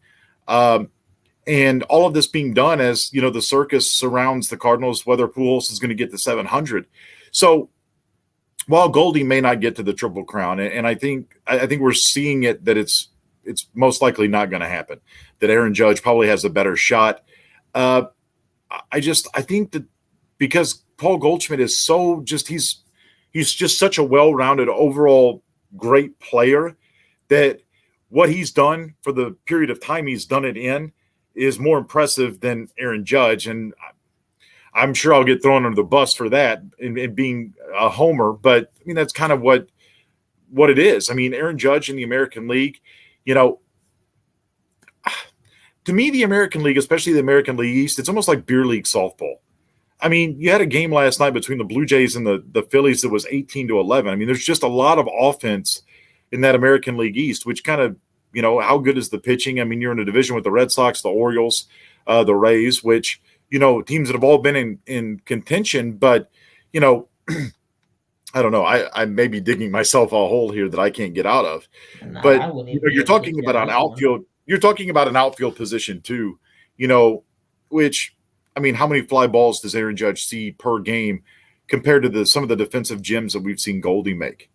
And all of this being done as, you know, the circus surrounds the Cardinals, whether Pujols is going to get to 700. So while Goldie may not get to the Triple Crown, and I think we're seeing it that it's most likely not going to happen, that Aaron Judge probably has a better shot. I think that because Paul Goldschmidt is so he's just such a well-rounded overall great player that what he's done for the period of time he's done it in is more impressive than Aaron Judge. And I'm sure I'll get thrown under the bus for that and being a homer, but I mean, that's kind of what it is. I mean, Aaron Judge in the American League, you know, to me, the American League, especially the American League East, it's almost like beer league softball. I mean, you had a game last night between the Blue Jays and the Phillies that was 18-11. I mean, there's just a lot of offense in that American League East, which kind of, you know, how good is the pitching? I mean, you're in a division with the Red Sox, the Orioles, the Rays, which, you know, teams that have all been in contention. But, you know, I don't know. I may be digging myself a hole here that I can't get out of. No, but you know, you're talking about an outfield. You're talking about an outfield position too, you know, which, I mean, how many fly balls does Aaron Judge see per game compared to some of the defensive gems that we've seen Goldie make?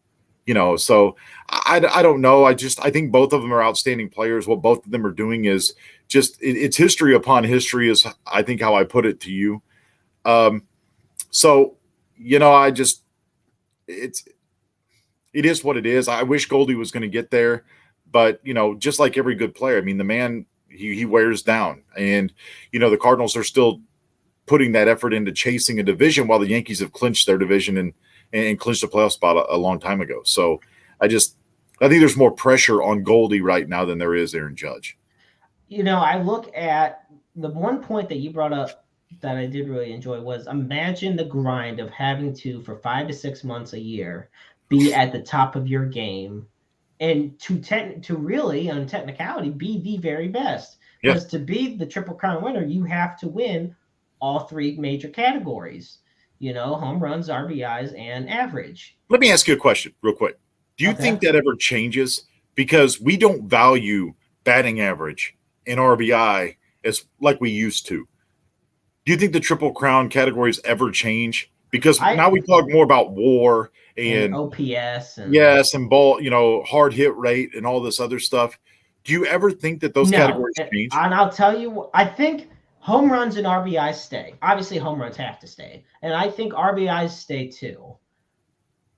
You know, so I don't know. I think both of them are outstanding players. What both of them are doing is just it's history upon history is I think how I put it to you. So, you know, it is what it is. I wish Goldie was going to get there, but, you know, just like every good player, I mean, the man, he wears down. And, you know, the Cardinals are still putting that effort into chasing a division while the Yankees have clinched their division and clinched a playoff spot a long time ago. So I think there's more pressure on Goldie right now than there is Aaron Judge. You know, I look at the one point that you brought up that I did really enjoy was imagine the grind of having to, for 5 to 6 months a year, be at the top of your game and to really, on technicality, be the very best. Because to be the Triple Crown winner, you have to win all 3 major categories. You know, home runs, RBIs, and average. Let me ask you a question real quick. Do you think that ever changes? Because we don't value batting average and RBI as like we used to. Do you think the Triple Crown categories ever change? Because now we talk more about WAR and OPS. And ball, you know, hard hit rate and all this other stuff. Do you ever think that those categories change? And I'll tell you, I think home runs and RBIs stay. Obviously, home runs have to stay. And I think RBIs stay too.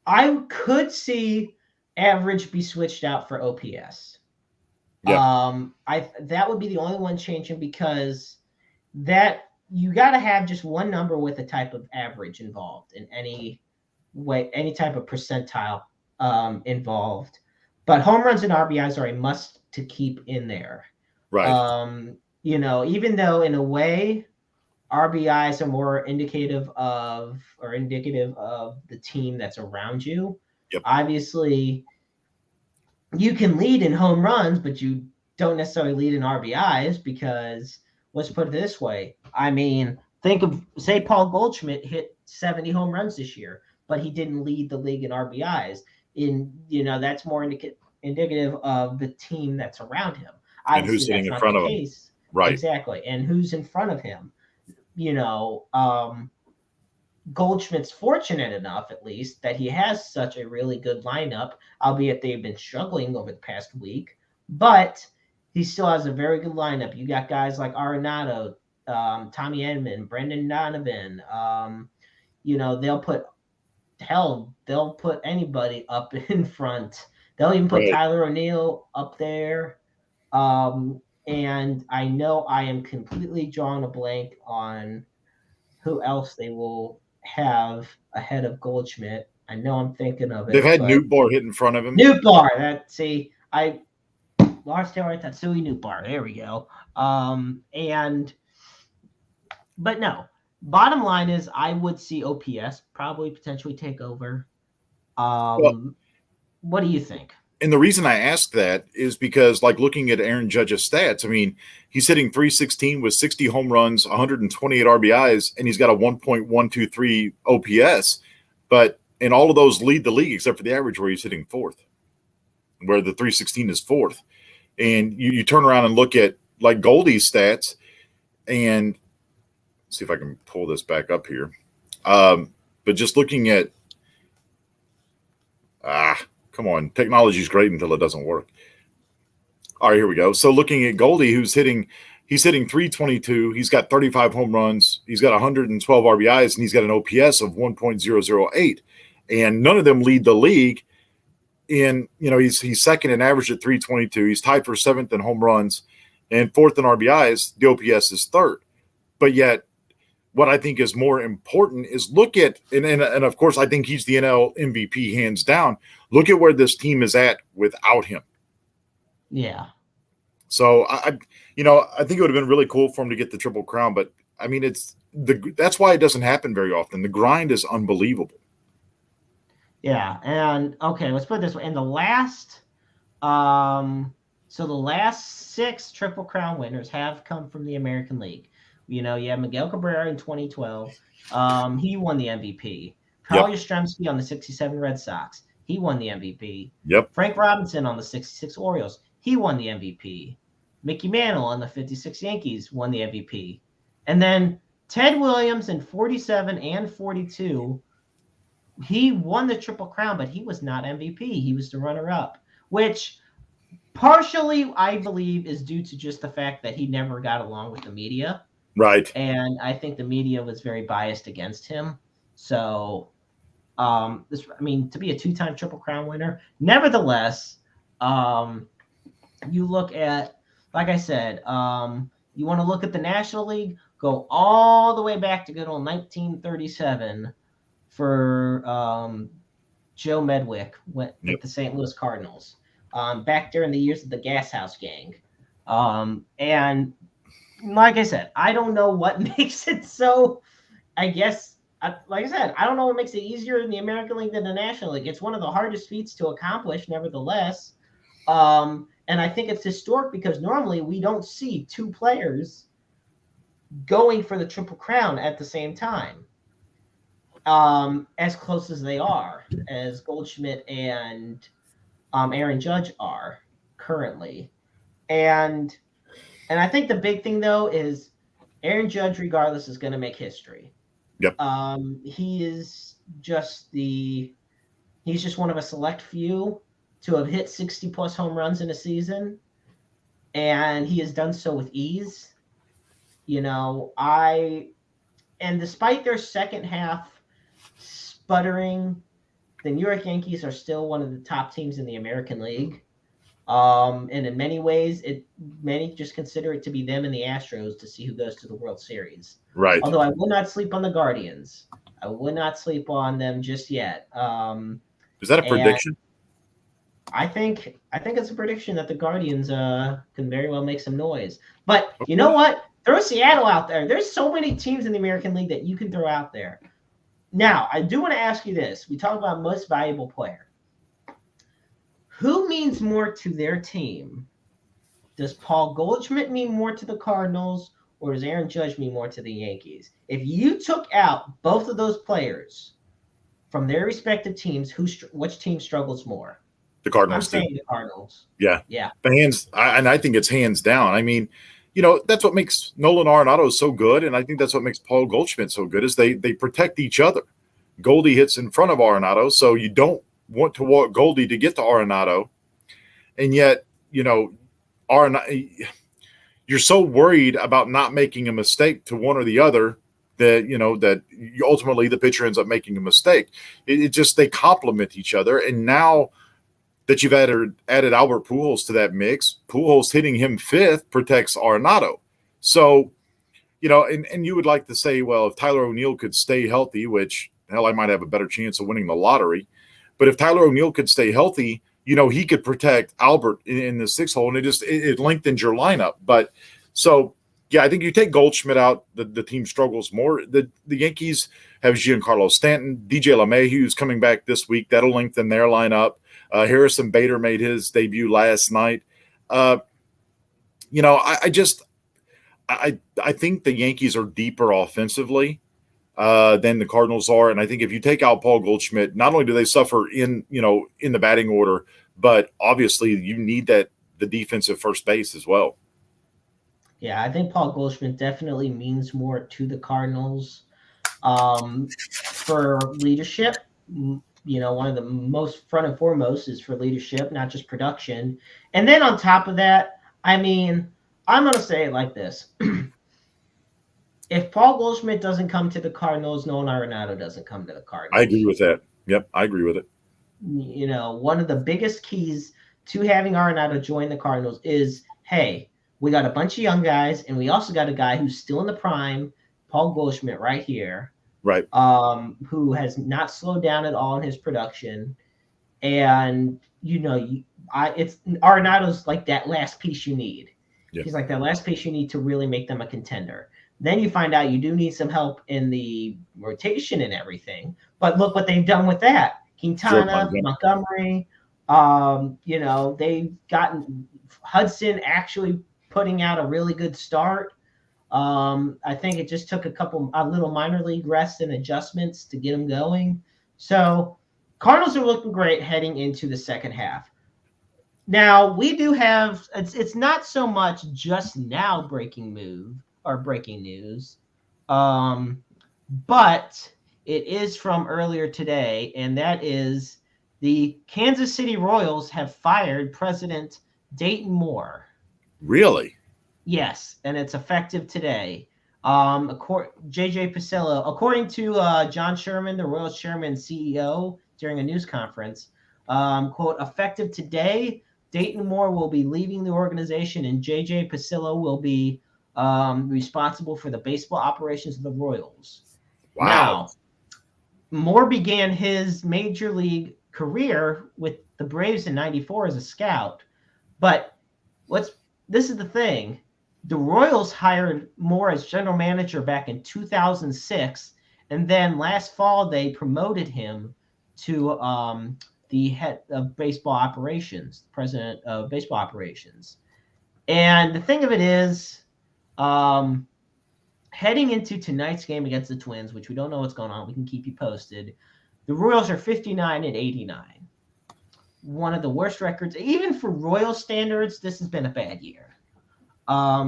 I could see average be switched out for OPS. Yeah. That would be the only one changing because that you got to have just one number with a type of average involved in any way, any type of percentile involved. But home runs and RBIs are a must to keep in there. Right. You know, even though in a way RBIs are more indicative of the team that's around you. Yep. Obviously, you can lead in home runs, but you don't necessarily lead in RBIs because let's put it this way. I mean, say Paul Goldschmidt hit 70 home runs this year, but he didn't lead the league in RBIs. That's more indicative of the team that's around him. Obviously, and who's sitting in front of him. Right. Exactly. And who's in front of him. You know, Goldschmidt's fortunate enough, at least, that he has such a really good lineup, albeit they've been struggling over the past week. But he still has a very good lineup. You got guys like Arenado, Tommy Edman, Brendan Donovan. They'll put anybody up in front. They'll even put Right. Tyler O'Neill up there. And I know I am completely drawing a blank on who else they will have ahead of Goldschmidt. I know I'm thinking of it. They've had Newtbar hit in front of him. Newtbar. Lars Taylor, Tatsui Newtbar. There we go. But no. Bottom line is, I would see OPS probably potentially take over. What do you think? And the reason I ask that is because, like, looking at Aaron Judge's stats, I mean, he's hitting .316 with 60 home runs, 128 RBIs, and he's got a 1.123 OPS. But in all of those lead the league except for the average, where he's hitting fourth, where the .316 is fourth. And you turn around and look at, like, Goldie's stats, and see if I can pull this back up here. But just looking at come on, technology's great until it doesn't work. All right, here we go. So looking at Goldie, he's hitting .322. He's got 35 home runs. He's got 112 RBIs, and he's got an OPS of 1.008. And none of them lead the league. He's second in average at .322. He's tied for seventh in home runs and fourth in RBIs. The OPS is third. But yet, what I think is more important is look at, and of course, I think he's the NL MVP hands down. Look at where this team is at without him. Yeah. So I think it would have been really cool for him to get the Triple Crown, but I mean, that's why it doesn't happen very often. The grind is unbelievable. Yeah, and okay, let's put it this way: in the last, the last 6 Triple Crown winners have come from the American League. You have Miguel Cabrera in 2012. He won the MVP. Carl Yastrzemski on the 67 Red Sox. He won the MVP. Yep. Frank Robinson on the 66 Orioles. He won the MVP. Mickey Mantle on the 56 Yankees won the MVP. And then Ted Williams in 47 and 42, he won the Triple Crown, but he was not MVP. He was the runner-up, which partially, I believe, is due to just the fact that he never got along with the media. Right. And I think the media was very biased against him. So, to be a 2-time Triple Crown winner, nevertheless, you look at, like I said, you want to look at the National League, go all the way back to good old 1937 for Joe Medwick with the St. Louis Cardinals, back during the years of the Gas House Gang. And like I said, I don't know what makes it so, like I said, I don't know what makes it easier in the American League than the National League. It's one of the hardest feats to accomplish, nevertheless. And I think it's historic because normally we don't see 2 players going for the Triple Crown at the same time, as close as they are, as Goldschmidt and Aaron Judge are currently. And I think the big thing, though, is Aaron Judge, regardless, is going to make history. Yep. He's just one of a select few to have hit 60-plus home runs in a season, and he has done so with ease. And despite their second half sputtering, the New York Yankees are still one of the top teams in the American League. And in many ways, many just consider it to be them and the Astros to see who goes to the World Series. Right. Although I will not sleep on the Guardians. I would not sleep on them just yet. Is that a prediction? I think it's a prediction that the Guardians can very well make some noise. But you know what? Throw Seattle out there. There's so many teams in the American League that you can throw out there. Now, I do want to ask you this. We talk about most valuable player. Who means more to their team? Does Paul Goldschmidt mean more to the Cardinals, or does Aaron Judge mean more to the Yankees? If you took out both of those players from their respective teams, which team struggles more? The Cardinals. I'm saying the Cardinals. Yeah. And I think it's hands down. I mean, that's what makes Nolan Arenado so good, and I think that's what makes Paul Goldschmidt so good is they protect each other. Goldie hits in front of Arenado, so you don't want to walk Goldie to get to Arenado, and yet you're so worried about not making a mistake to one or the other that ultimately the pitcher ends up making a mistake. It just, they complement each other. And now that you've added Albert Pujols to that mix, Pujols hitting him fifth protects Arenado. So, and you would like to say, well, if Tyler O'Neill could stay healthy, which hell, I might have a better chance of winning the lottery, but if Tyler O'Neill could stay healthy, he could protect Albert in the sixth hole, and it lengthens your lineup. But so, yeah, I think you take Goldschmidt out, the team struggles more. The Yankees have Giancarlo Stanton, DJ LeMahieu's coming back this week. That'll lengthen their lineup. Harrison Bader made his debut last night. I think the Yankees are deeper offensively than the Cardinals are. And I think if you take out Paul Goldschmidt, not only do they suffer in the batting order, but obviously you need the defensive first base as well. Yeah, I think Paul Goldschmidt definitely means more to the Cardinals for leadership. One of the most front and foremost is for leadership, not just production. And then on top of that, I'm going to say it like this. If Paul Goldschmidt doesn't come to the Cardinals, Nolan Arenado doesn't come to the Cardinals. I agree with that. Yep, I agree with it. One of the biggest keys to having Arenado join the Cardinals is, hey, we got a bunch of young guys, and we also got a guy who's still in the prime, Paul Goldschmidt, right here. Right. Who has not slowed down at all in his production. And, it's Arenado's like that last piece you need. Yeah. He's like that last piece you need to really make them a contender. Then you find out you do need some help in the rotation and everything. But look what they've done with that. Quintana, Montgomery, they've gotten Hudson actually putting out a really good start. I think it just took a little minor league rests and adjustments to get them going. So Cardinals are looking great heading into the second half. Now we do have, it's not so much just now breaking news, but it is from earlier today, and that is the Kansas City Royals have fired President Dayton Moore. Really? Yes, and it's effective today. JJ Pasillo, according to John Sherman, the Royals chairman and CEO, during a news conference, quote, effective today, Dayton Moore will be leaving the organization, and JJ Pasillo will be responsible for the baseball operations of the Royals. Wow. Now, Moore began his major league career with the Braves in '94 as a scout, but this is the thing. The Royals hired Moore as general manager back in 2006, and then last fall they promoted him to the head of baseball operations, president of baseball operations. And the thing of it is, heading into tonight's game against the Twins, which we don't know what's going on, we can keep you posted. The Royals are 59-89. One of the worst records, even for Royal standards. This has been a bad year.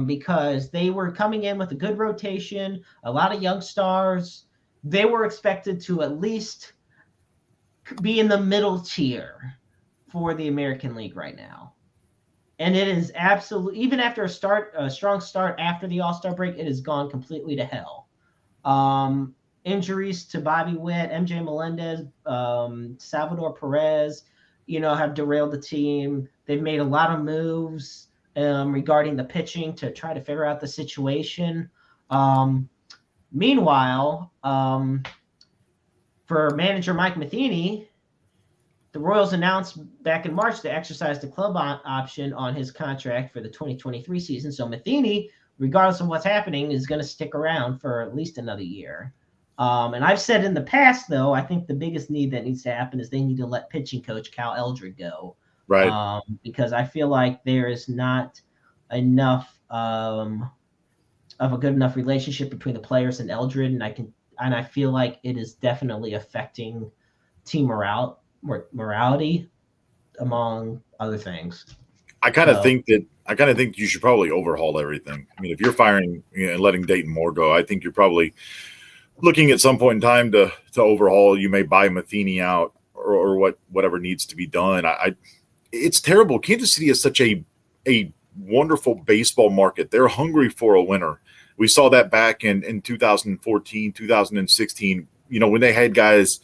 Because they were coming in with a good rotation, a lot of young stars. They were expected to at least be in the middle tier for the American League right now. And it is absolutely, even after a strong start after the All-Star break, it has gone completely to hell. Injuries to Bobby Witt, MJ Melendez, Salvador Perez, have derailed the team. They've made a lot of moves regarding the pitching to try to figure out the situation. Meanwhile, for manager Mike Matheny, the Royals announced back in March to exercise the club option on his contract for the 2023 season. So Matheny, regardless of what's happening, is going to stick around for at least another year. And I've said in the past, though, I think the biggest need that needs to happen is they need to let pitching coach Cal Eldred go. Right. Because I feel like there is not enough of a good enough relationship between the players and Eldred, and I feel like it is definitely affecting team morality, among other things. I kind of think you should probably overhaul everything. I mean, if you're firing and letting Dayton Moore go, I think you're probably looking at some point in time to overhaul. You may buy Matheny out or whatever needs to be done. It's terrible. Kansas City is such a wonderful baseball market. They're hungry for a winner. We saw that back in 2014, 2016, when they had guys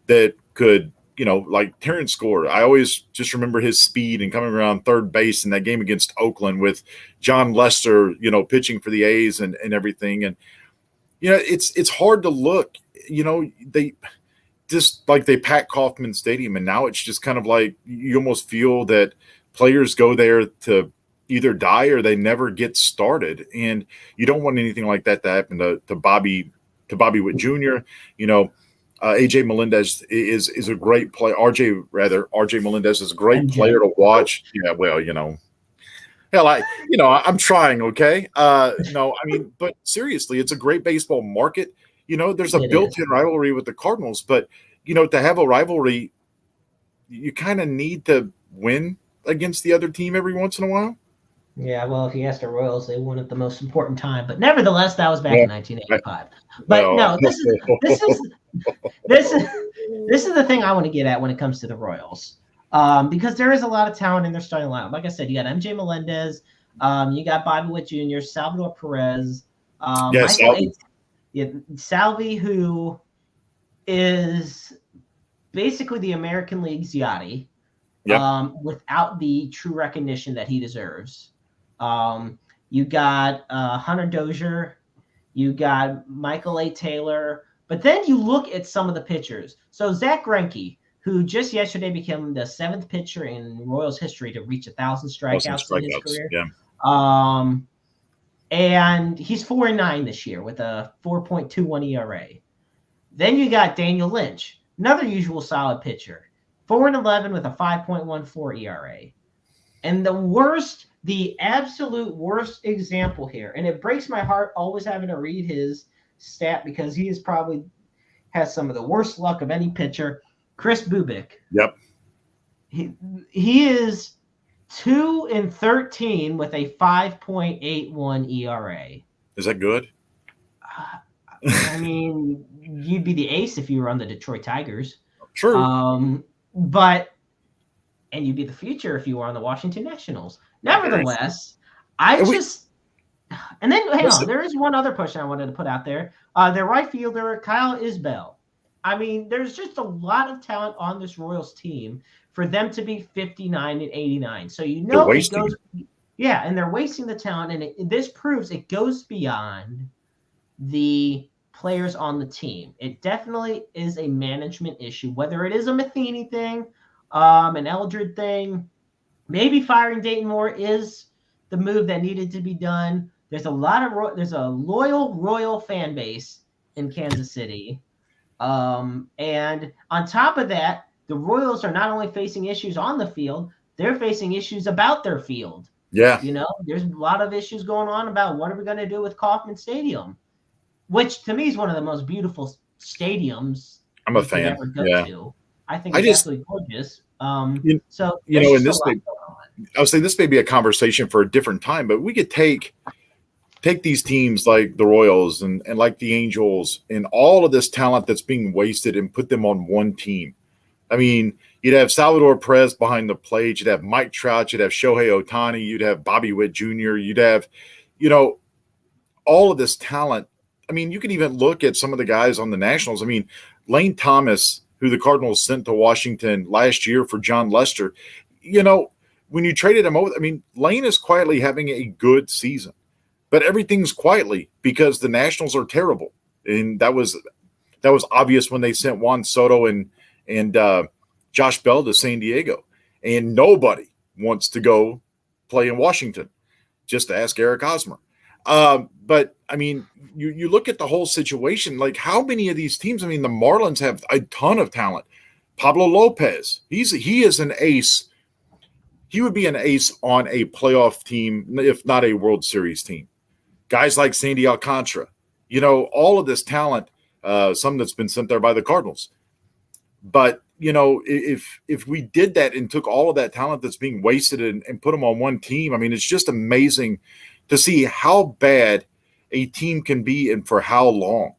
that could, like Terrence Gore. I always just remember his speed and coming around third base in that game against Oakland with John Lester, pitching for the A's and everything. And, it's hard to look, they just like they pack Kauffman Stadium. And now it's just kind of like you almost feel that players go there to either die or they never get started. And you don't want anything like that to happen to Bobby Witt Jr. AJ Melendez is a great player. RJ Melendez is a great player to watch. Yeah, well, hell, I'm trying. Okay, no, I mean, but seriously, it's a great baseball market. There's a built-in rivalry with the Cardinals, but to have a rivalry, you kind of need to win against the other team every once in a while. Yeah, well, if you ask the Royals, they won at the most important time. But nevertheless, that was back in 1985. But no, this is the thing I want to get at when it comes to the Royals, because there is a lot of talent in their starting lineup. Like I said, you got MJ Melendez, you got Bobby Witt Jr., Salvador Perez, Salvi, who is basically the American League's Yachty, without the true recognition that he deserves. You got Hunter Dozier, you got Michael A. Taylor, but then you look at some of the pitchers. So Zach Greinke, who just yesterday became the 7th pitcher in Royals history to reach 1,000 strikeouts in his career. Yeah. And he's 4-9 this year with a 4.21 ERA. Then you got Daniel Lynch, another usual solid pitcher, 4-11 with a 5.14 ERA. And the absolute worst example here, and it breaks my heart always having to read his stat because he is probably has some of the worst luck of any pitcher, Chris Bubic. Yep. He is 2-13 with a 5.81 ERA. Is that good? I mean, you'd be the ace if you were on the Detroit Tigers. True. And you'd be the future if you were on the Washington Nationals. Nevertheless, and then hang on, there is one other question I wanted to put out there. Their right fielder, Kyle Isbell. I mean, there's just a lot of talent on this Royals team for them to be 59-89. So it goes, and they're wasting the talent, and this proves it goes beyond the players on the team. It definitely is a management issue, whether it is a Matheny thing, an Eldred thing. Maybe firing Dayton Moore is the move that needed to be done. There's a loyal Royal fan base in Kansas City. And on top of that, the Royals are not only facing issues on the field, they're facing issues about their field. Yeah. There's a lot of issues going on about what are we going to do with Kauffman Stadium, which to me is one of the most beautiful stadiums I'm a fan. Ever go to. I think it's absolutely gorgeous. I would say this may be a conversation for a different time, but we could take these teams like the Royals and like the Angels and all of this talent that's being wasted and put them on one team. I mean, you'd have Salvador Perez behind the plate. You'd have Mike Trout. You'd have Shohei Ohtani. You'd have Bobby Witt Jr. You'd have, all of this talent. I mean, you can even look at some of the guys on the Nationals. I mean, Lane Thomas, who the Cardinals sent to Washington last year for John Lester, when you traded him over, I mean, Lane is quietly having a good season, but everything's quietly because the Nationals are terrible. And that was obvious when they sent Juan Soto and Josh Bell to San Diego, and nobody wants to go play in Washington. Just to ask Eric Hosmer. But I mean, you look at the whole situation, like how many of these teams, I mean, the Marlins have a ton of talent. Pablo Lopez, he is an ace. He would be an ace on a playoff team, if not a World Series team. Guys like Sandy Alcantara, all of this talent, some that's been sent there by the Cardinals. But, if we did that and took all of that talent that's being wasted and put them on one team, I mean, it's just amazing to see how bad a team can be and for how long.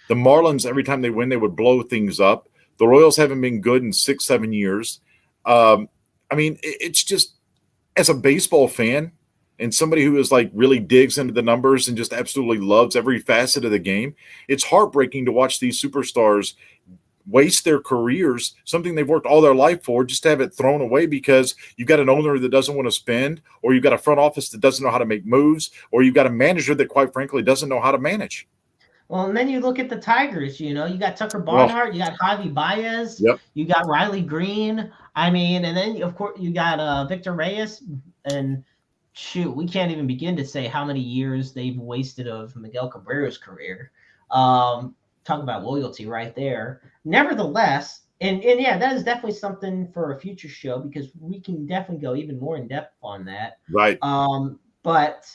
The Marlins, every time they win, they would blow things up. The Royals haven't been good in 6-7 years. I mean, it's just, as a baseball fan, and somebody who is like really digs into the numbers and just absolutely loves every facet of the game, it's heartbreaking to watch these superstars waste their careers, something they've worked all their life for, just to have it thrown away because you've got an owner that doesn't want to spend, or you've got a front office that doesn't know how to make moves, or you've got a manager that quite frankly doesn't know how to manage. Well, and then you look at the Tigers, you got Tucker Well, Barnhart, you got Javi Baez, yep. you got Riley Green. I mean, and then, of course, you got Victor Reyes. And shoot, we can't even begin to say how many years they've wasted of Miguel Cabrera's career. Talk about loyalty right there. Nevertheless, and yeah, that is definitely something for a future show because we can definitely go even more in depth on that. Right. But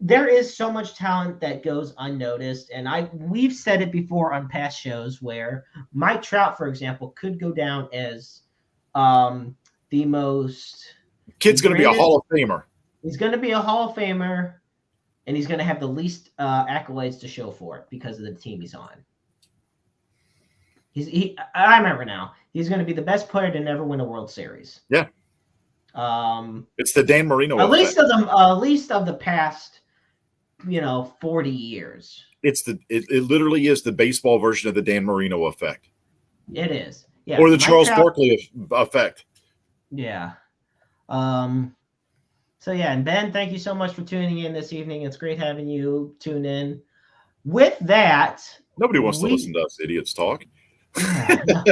there is so much talent that goes unnoticed. And we've said it before on past shows where Mike Trout, for example, could go down as the most. Kid's going to be a Hall of Famer. He's going to be a Hall of Famer, and he's going to have the least accolades to show for it because of the team he's on. I remember now. He's going to be the best player to never win a World Series. Yeah. It's the Dan Marino at least of the past 40 years. It literally is the baseball version of the Dan Marino effect. It is. Yeah. Or the Charles Barkley effect. Yeah. So yeah, and Ben, thank you so much for tuning in this evening. It's great having you tune in. With that, nobody wants to listen to us idiots talk. Yeah, no.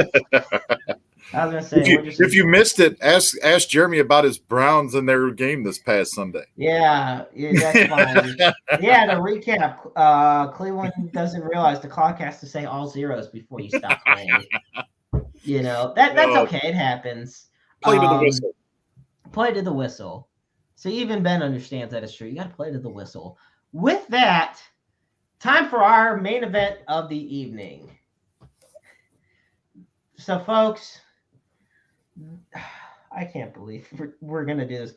I was gonna say, if you missed it, ask Jeremy about his Browns and their game this past Sunday. Yeah, that's fine. Yeah, to recap, Cleveland doesn't realize the clock has to say all zeros before you stop playing. That's okay. It happens. Play to the whistle. Play to the whistle. So even Ben understands that it's true. You got to play to the whistle. With that, time for our main event of the evening. So, folks, I can't believe we're going to do this.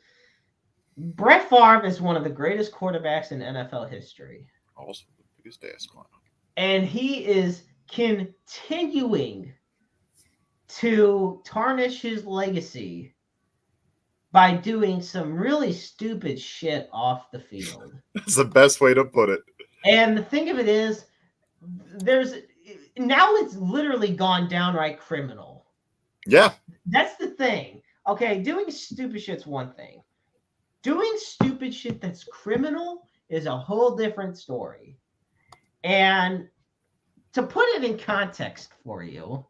Brett Favre is one of the greatest quarterbacks in NFL history. Also the biggest ass clown. And he is continuing to tarnish his legacy by doing some really stupid shit off the field. That's the best way to put it. And the thing of it is, now it's literally gone downright criminal. Yeah. That's the thing. Okay, doing stupid shit's one thing. Doing stupid shit that's criminal is a whole different story. And to put it in context for you,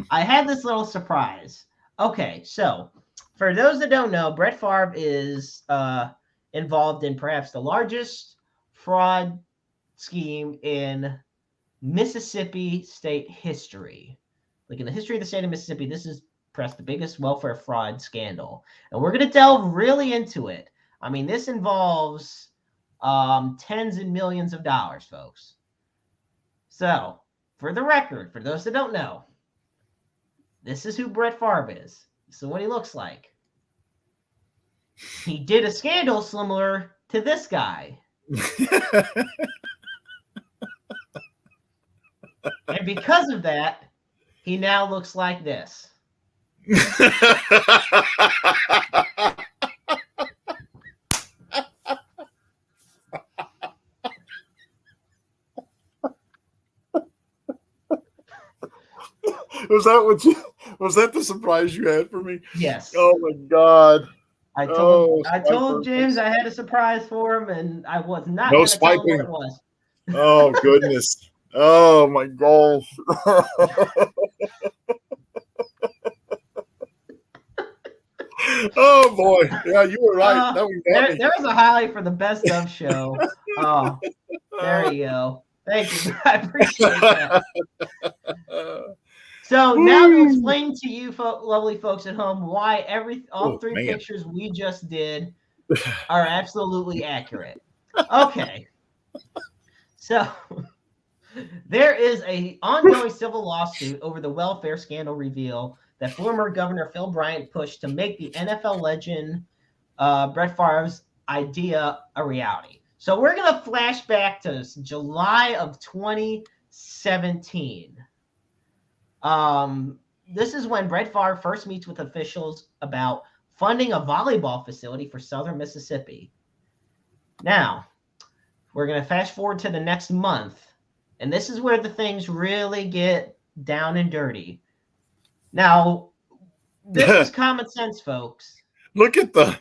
I had this little surprise. Okay, so for those that don't know, Brett Favre is involved in perhaps the largest fraud scheme in Mississippi state history. Like in the history of the state of Mississippi, this is perhaps the biggest welfare fraud scandal. And we're going to delve really into it. I mean, this involves tens and millions of dollars, folks. So, for the record, for those that don't know, this is who Brett Favre is. This is what he looks like. He did a scandal similar to this guy. And because of that, he now looks like this. Was that the surprise you had for me? Yes. Oh my God. I told James I had a surprise for him, and I was not no going to tell him what swiping. it was. Oh goodness. Oh my gosh. Oh boy. Yeah, you were right. There was a highlight for the best of show. Oh, there you go. Thank you. I appreciate that. So now to explain to you lovely folks at home why all three pictures we just did are absolutely accurate. Okay. So there is an ongoing civil lawsuit over the welfare scandal reveal that former Governor Phil Bryant pushed to make the NFL legend Brett Favre's idea a reality. So we're going to flash back to July of 2017. This is when Brett Favre first meets with officials about funding a volleyball facility for Southern Mississippi. Now, we're going to fast forward to the next month, and this is where the things really get down and dirty. Now, this is common sense, folks. Look at the.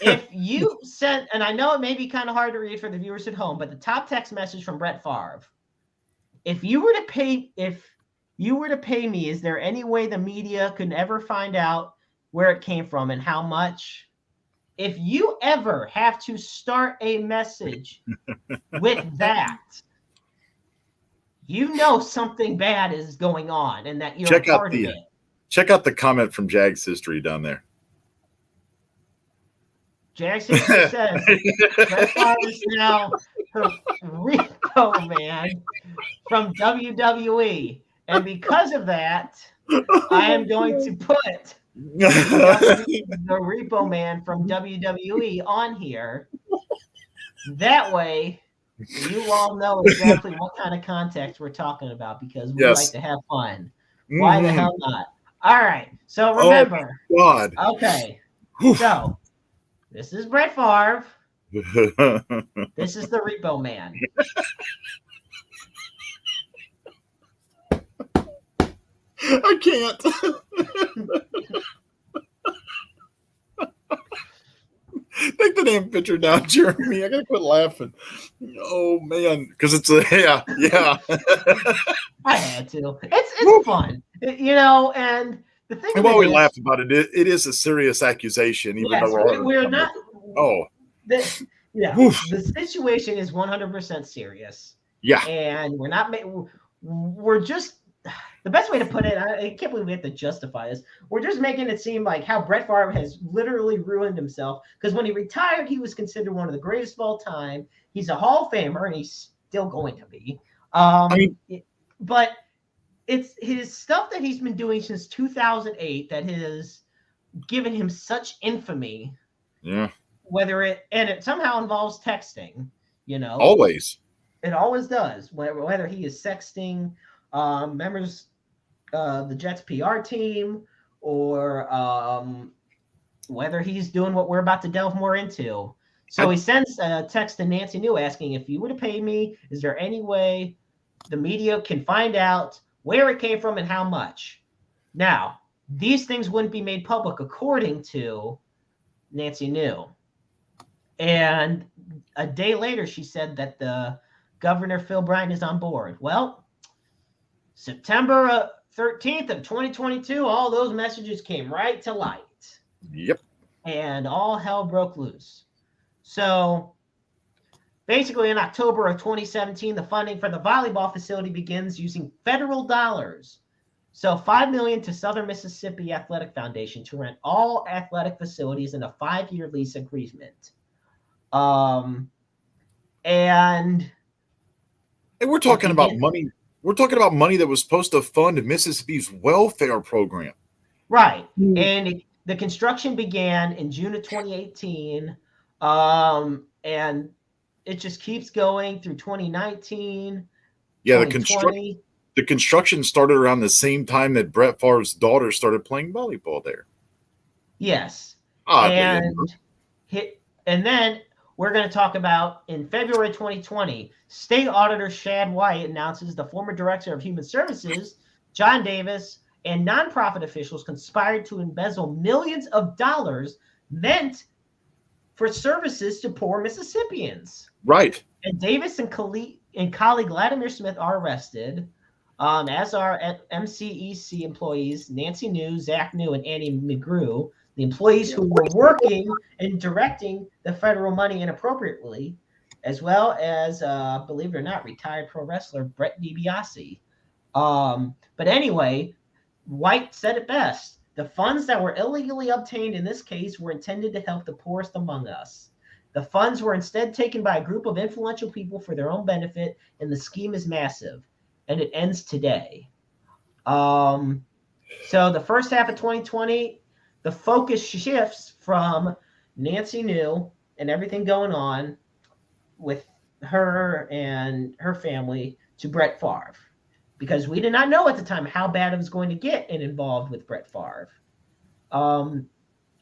If you sent, and I know it may be kind of hard to read for the viewers at home, but the top text message from Brett Favre. If you were to pay me, is there any way the media could ever find out where it came from and how much? If you ever have to start a message with that, you know something bad is going on and that you're a part of it. Check out the comment from Jag's History down there. Jag's History says Brett Favre is now her repo man from WWE. And because of that, I am going to put the repo man from WWE on here. That way, you all know exactly what kind of context we're talking about because we like to have fun. Why the hell not? All right. So remember. Oh, God. Okay. So this is Brett Favre. This is the repo man. I can't. Take the damn picture down, Jeremy. I gotta quit laughing. Oh man, because it's yeah. I had to. It's fun, and the thing. And while we laugh about it, it is a serious accusation, even though we're not. Oh. The situation is 100% serious. Yeah. And we're just. The best way to put it, I can't believe we have to justify this. We're just making it seem like how Brett Favre has literally ruined himself. Because when he retired, he was considered one of the greatest of all time. He's a Hall of Famer, and he's still going to be. But it's his stuff that he's been doing since 2008 that has given him such infamy. Yeah. It somehow involves texting. Always. It always does. Whether he is sexting members of the Jets PR team or whether he's doing what we're about to delve more into. So he sends a text to Nancy New asking, if you were to pay me, is there any way the media can find out where it came from and how much? Now, these things wouldn't be made public according to Nancy New. And a day later, she said that the Governor Phil Bryant is on board. Well, September 13th of 2022, all those messages came right to light. Yep. And all hell broke loose. So basically in October of 2017, the funding for the volleyball facility begins using federal dollars. So $5 million to Southern Mississippi Athletic Foundation to rent all athletic facilities in a 5-year lease agreement. And we're talking about money. We're talking about money that was supposed to fund Mississippi's welfare program. Right. And the construction began in June of 2018. And it just keeps going through 2019. Yeah, the construction started around the same time that Brett Favre's daughter started playing volleyball there. Yes. And then we're going to talk about in February 2020, State Auditor Shad White announces the former Director of Human Services, John Davis, and nonprofit officials conspired to embezzle millions of dollars meant for services to poor Mississippians. Right. And Davis and colleague Vladimir Smith are arrested, as are MCEC employees Nancy New, Zach New, and Annie McGrew, the employees who were working and directing the federal money inappropriately, as well as, believe it or not, retired pro wrestler Brett DiBiase. But anyway, White said it best. The funds that were illegally obtained in this case were intended to help the poorest among us. The funds were instead taken by a group of influential people for their own benefit, and the scheme is massive, and it ends today. So the first half of 2020, the focus shifts from Nancy New and everything going on with her and her family to Brett Favre, because we did not know at the time how bad it was going to get and involved with Brett Favre.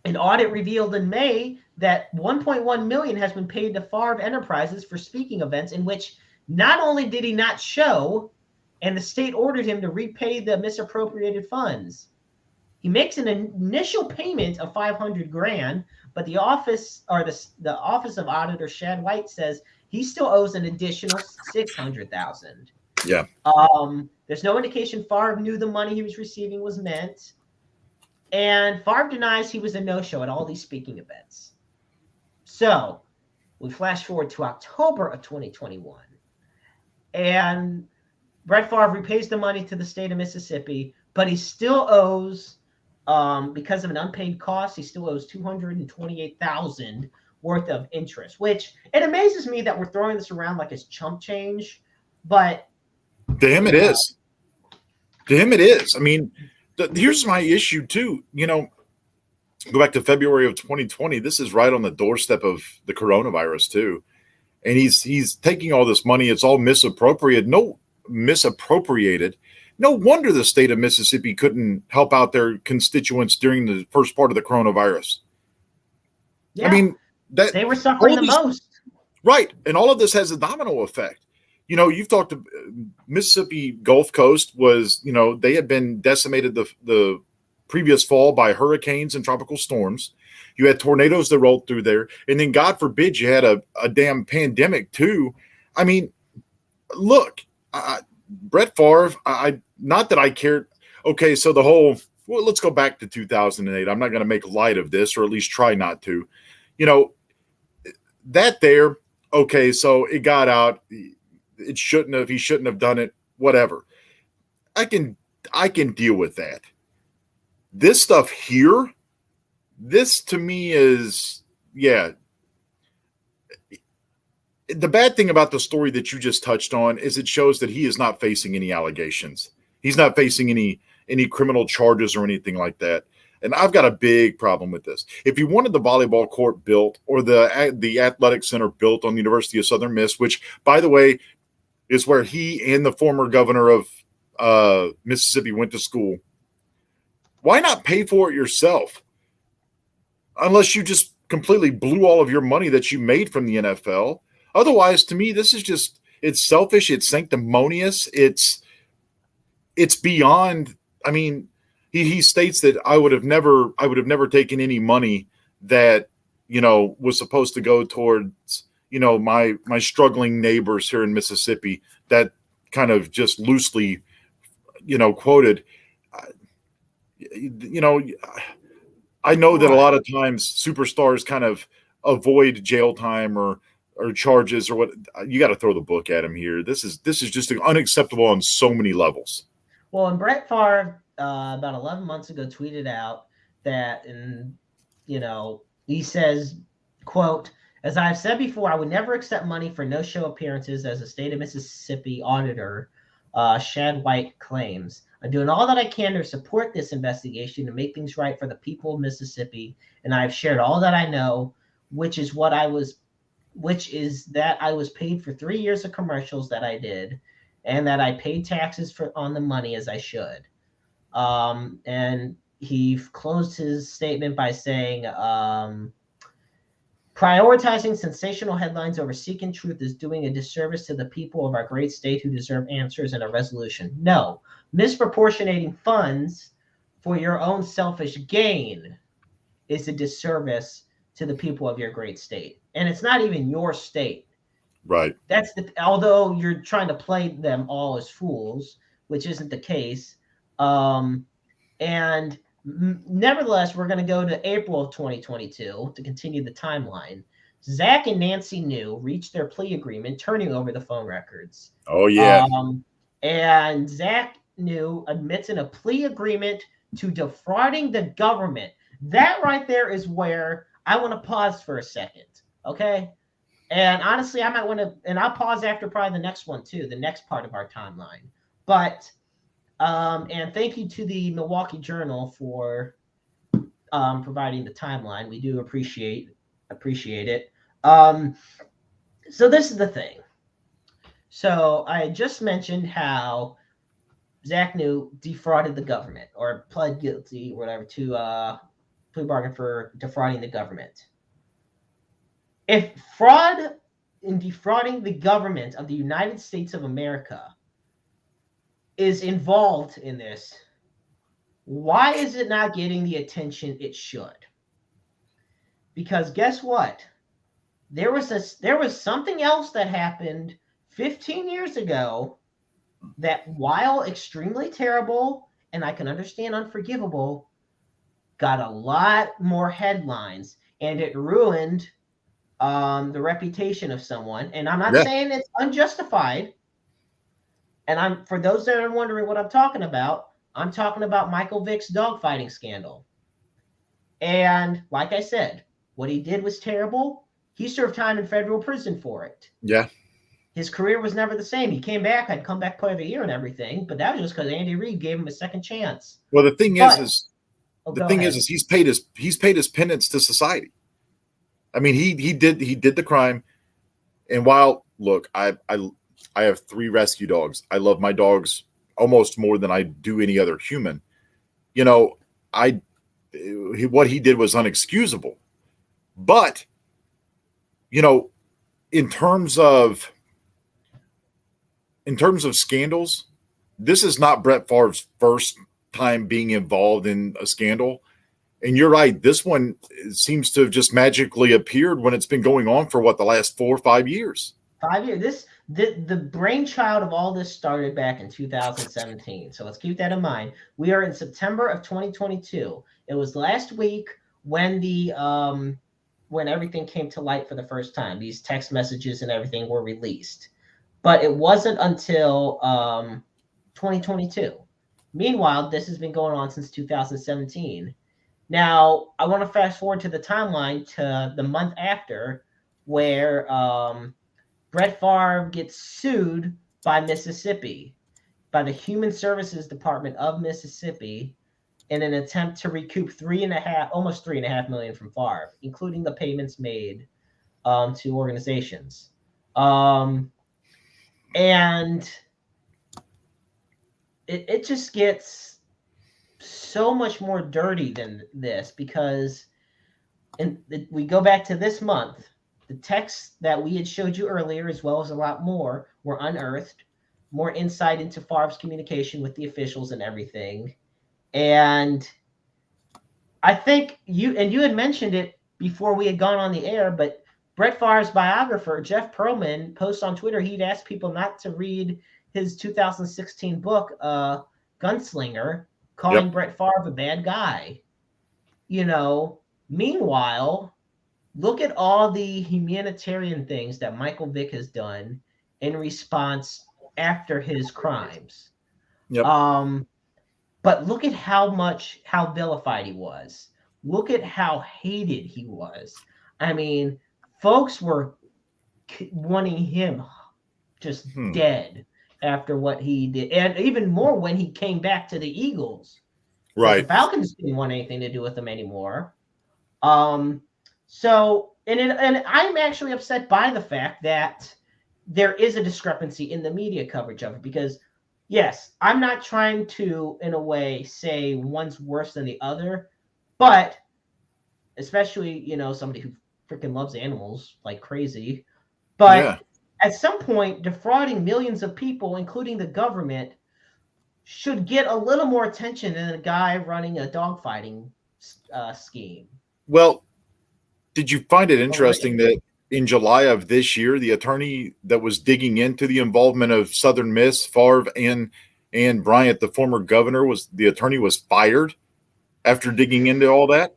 An audit revealed in May that 1.1 million has been paid to Favre Enterprises for speaking events in which not only did he not show, and the state ordered him to repay the misappropriated funds. He makes an initial payment of 500 grand, but the office of Auditor Shad White says he still owes an additional 600,000. Yeah. There's no indication Favre knew the money he was receiving was meant. And Favre denies he was a no-show at all these speaking events. So we flash forward to October of 2021. And Brett Favre repays the money to the state of Mississippi, but he still owes, because of an unpaid cost, he still owes $228,000 worth of interest, which it amazes me that we're throwing this around like it's chump change, but to him it is. To him it is. I mean, here's my issue too. You know, go back to February of 2020. This is right on the doorstep of the coronavirus too, and he's taking all this money. It's all misappropriated. No wonder the state of Mississippi couldn't help out their constituents during the first part of the coronavirus. yeah, I mean, that they were suffering the most. Right, and all of this has a domino effect. You know, you've talked to Mississippi Gulf Coast was, you know, they had been decimated the previous fall by hurricanes and tropical storms. You had tornadoes that rolled through there. And then God forbid you had a damn pandemic too. I mean, look, Brett Favre, not that I cared. Okay, so let's go back to 2008. I'm not going to make light of this, or at least try not to. You know, that there, okay, so it got out. He shouldn't have done it, whatever. I can deal with that. This stuff here, this to me is, yeah. The bad thing about the story that you just touched on is it shows that he is not facing any allegations. He's not facing any criminal charges or anything like that. And I've got a big problem with this. If he wanted the volleyball court built or the athletic center built on the University of Southern Miss, which, by the way, is where he and the former governor of Mississippi went to school, why not pay for it yourself? Unless you just completely blew all of your money that you made from the NFL. Otherwise, to me, this is just, it's selfish. It's sanctimonious. It's beyond, I mean, he states that I would have never taken any money that, you know, was supposed to go towards, you know, my struggling neighbors here in Mississippi. That kind of just loosely, you know, quoted. You know, I know that a lot of times superstars kind of avoid jail time or charges or what. You got to throw the book at him here. This is just unacceptable on so many levels. Well, and Brett Favre about 11 months ago tweeted out that, and you know, he says, quote, "As I've said before, I would never accept money for no-show appearances as a state of Mississippi auditor," Shad White claims. "I'm doing all that I can to support this investigation to make things right for the people of Mississippi, and I've shared all that I know, which is that I was paid for 3 years of commercials that I did, and that I paid taxes on the money as I should." And he closed his statement by saying, "Prioritizing sensational headlines over seeking truth is doing a disservice to the people of our great state who deserve answers and a resolution. No, misproportionating funds for your own selfish gain is a disservice to the people of your great state." And it's not even your state. Right. Although you're trying to play them all as fools, which isn't the case. And nevertheless, we're going to go to April of 2022 to continue the timeline. Zach and Nancy New reached their plea agreement, turning over the phone records. Oh, yeah. And Zach New admits in a plea agreement to defrauding the government. That right there is where I want to pause for a second. Okay. And honestly, I might want to, and I'll pause after probably the next one too, the next part of our timeline. But and thank you to the Milwaukee Journal for providing the timeline. We do appreciate it. So this is the thing. So I just mentioned how Zach New defrauded the government or pled guilty or whatever to plea bargain for defrauding the government. If fraud in defrauding the government of the United States of America is involved in this, why is it not getting the attention it should? Because guess what? There was something else that happened 15 years ago that, while extremely terrible and I can understand unforgivable, got a lot more headlines, and it ruined the reputation of someone. And I'm not saying it's unjustified. And for those that are wondering what I'm talking about Michael Vick's dogfighting scandal. And like I said, what he did was terrible. He served time in federal prison for it. Yeah. His career was never the same. He came back, had comeback player of the year and everything, but that was just because Andy Reid gave him a second chance. Well, the thing is he's paid his penance to society. I mean, he did the crime. And while, look, I have 3 rescue dogs. I love my dogs almost more than I do any other human. You know, what he did was unexcusable. But, you know, in terms of scandals, this is not Brett Favre's first time being involved in a scandal. And you're right. This one seems to have just magically appeared when it's been going on for the last 4 or 5 years. 5 years. The brainchild of all this started back in 2017. So let's keep that in mind. We are in September of 2022. It was last week when when everything came to light for the first time. These text messages and everything were released. But it wasn't until 2022. Meanwhile, this has been going on since 2017. Now, I want to fast forward to the timeline to the month after, where Brett Favre gets sued by Mississippi, by the Human Services Department of Mississippi, in an attempt to recoup almost $3.5 million from Favre, including the payments made to organizations. And it just gets so much more dirty than this, because we go back to this month. The texts that we had showed you earlier, as well as a lot more, were unearthed. More insight into Favre's communication with the officials and everything. And I think you had mentioned it before we had gone on the air, but Brett Favre's biographer, Jeff Pearlman, posts on Twitter he'd asked people not to read his 2016 book, Gunslinger, calling Brett Favre a bad guy. You know, meanwhile, look at all the humanitarian things that Michael Vick has done in response after his crimes. Yep. But look at how vilified he was. Look at how hated he was. I mean, folks were wanting him just dead after what he did. And even more when he came back to the Eagles. Right. The Falcons didn't want anything to do with him anymore. So, and I'm actually upset by the fact that there is a discrepancy in the media coverage of it, because yes, I'm not trying to, in a way, say one's worse than the other, but especially, you know, somebody who freaking loves animals like crazy. But at some point, defrauding millions of people, including the government, should get a little more attention than a guy running a dogfighting scheme. Well, did you find it interesting that in July of this year, the attorney that was digging into the involvement of Southern Miss, Favre, and Bryant, the former governor, was fired after digging into all that?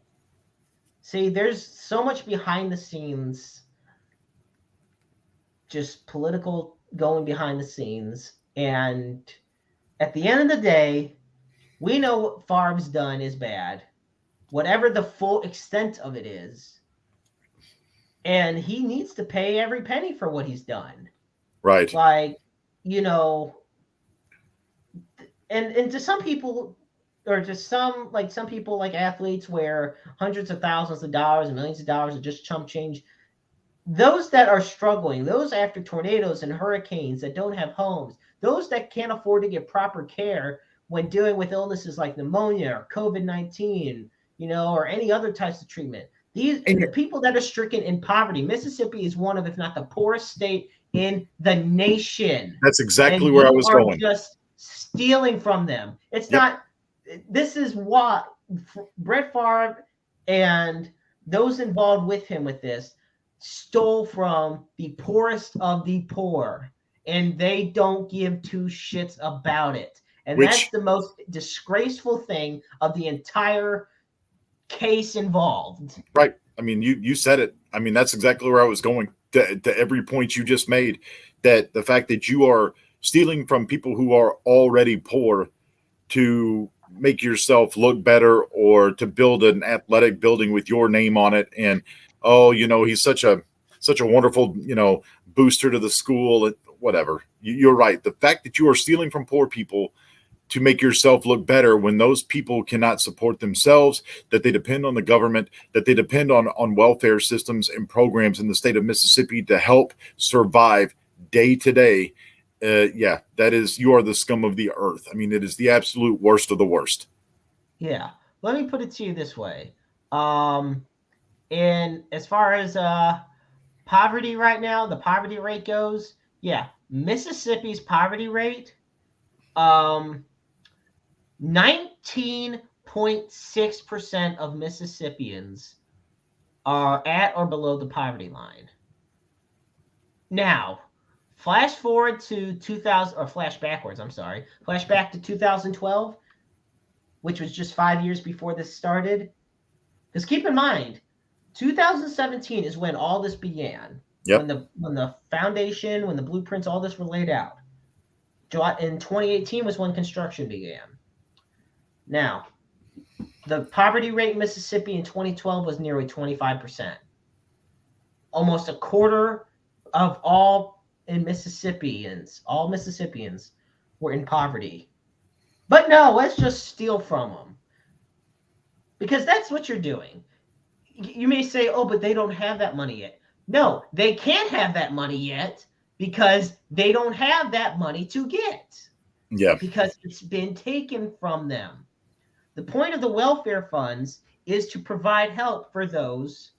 See, there's so much behind the scenes, just political going behind the scenes. And at the end of the day, we know what Favre's done is bad, whatever the full extent of it is. And he needs to pay every penny for what he's done. Right. Like, you know, and to some people, or to some people like athletes where hundreds of thousands of dollars and millions of dollars are just chump change. Those that are struggling, those after tornadoes and hurricanes that don't have homes, those that can't afford to get proper care when dealing with illnesses like pneumonia or COVID-19, or any other types of treatment. The people that are stricken in poverty, Mississippi is one of, if not the poorest state in the nation. That's exactly and where I you was are going. just stealing from them. It's Yep. not. This is what Brett Favre and those involved with him with this stole from the poorest of the poor, and they don't give two shits about it. And that's the most disgraceful thing of the entire case involved. Right. I mean, you said it. I mean, that's exactly where I was going to every point you just made, that the fact that you are stealing from people who are already poor to make yourself look better, or to build an athletic building with your name on it. And, he's such a wonderful, booster to the school and whatever. You're right. The fact that you are stealing from poor people to make yourself look better when those people cannot support themselves, that they depend on the government, that they depend on welfare systems and programs in the state of Mississippi to help survive day to day. You are the scum of the earth. I mean, it is the absolute worst of the worst. Yeah. Let me put it to you this way. And as far as poverty right now, the poverty rate goes, Mississippi's poverty rate, 19.6% of Mississippians are at or below the poverty line. Now, flash forward to 2000, or flash backwards, I'm sorry. Flash back to 2012, which was just 5 years before this started. Because keep in mind, 2017 is when all this began. Yep. When the foundation, when the blueprints, all this were laid out. In 2018 was when construction began. Now, the poverty rate in Mississippi in 2012 was nearly 25%. Almost a quarter of all Mississippians were in poverty. But no, let's just steal from them. Because that's what you're doing. You may say, oh, but they don't have that money yet. No, they can't have that money yet because they don't have that money to get. Yeah. Because it's been taken from them. The point of the welfare funds is to provide help for those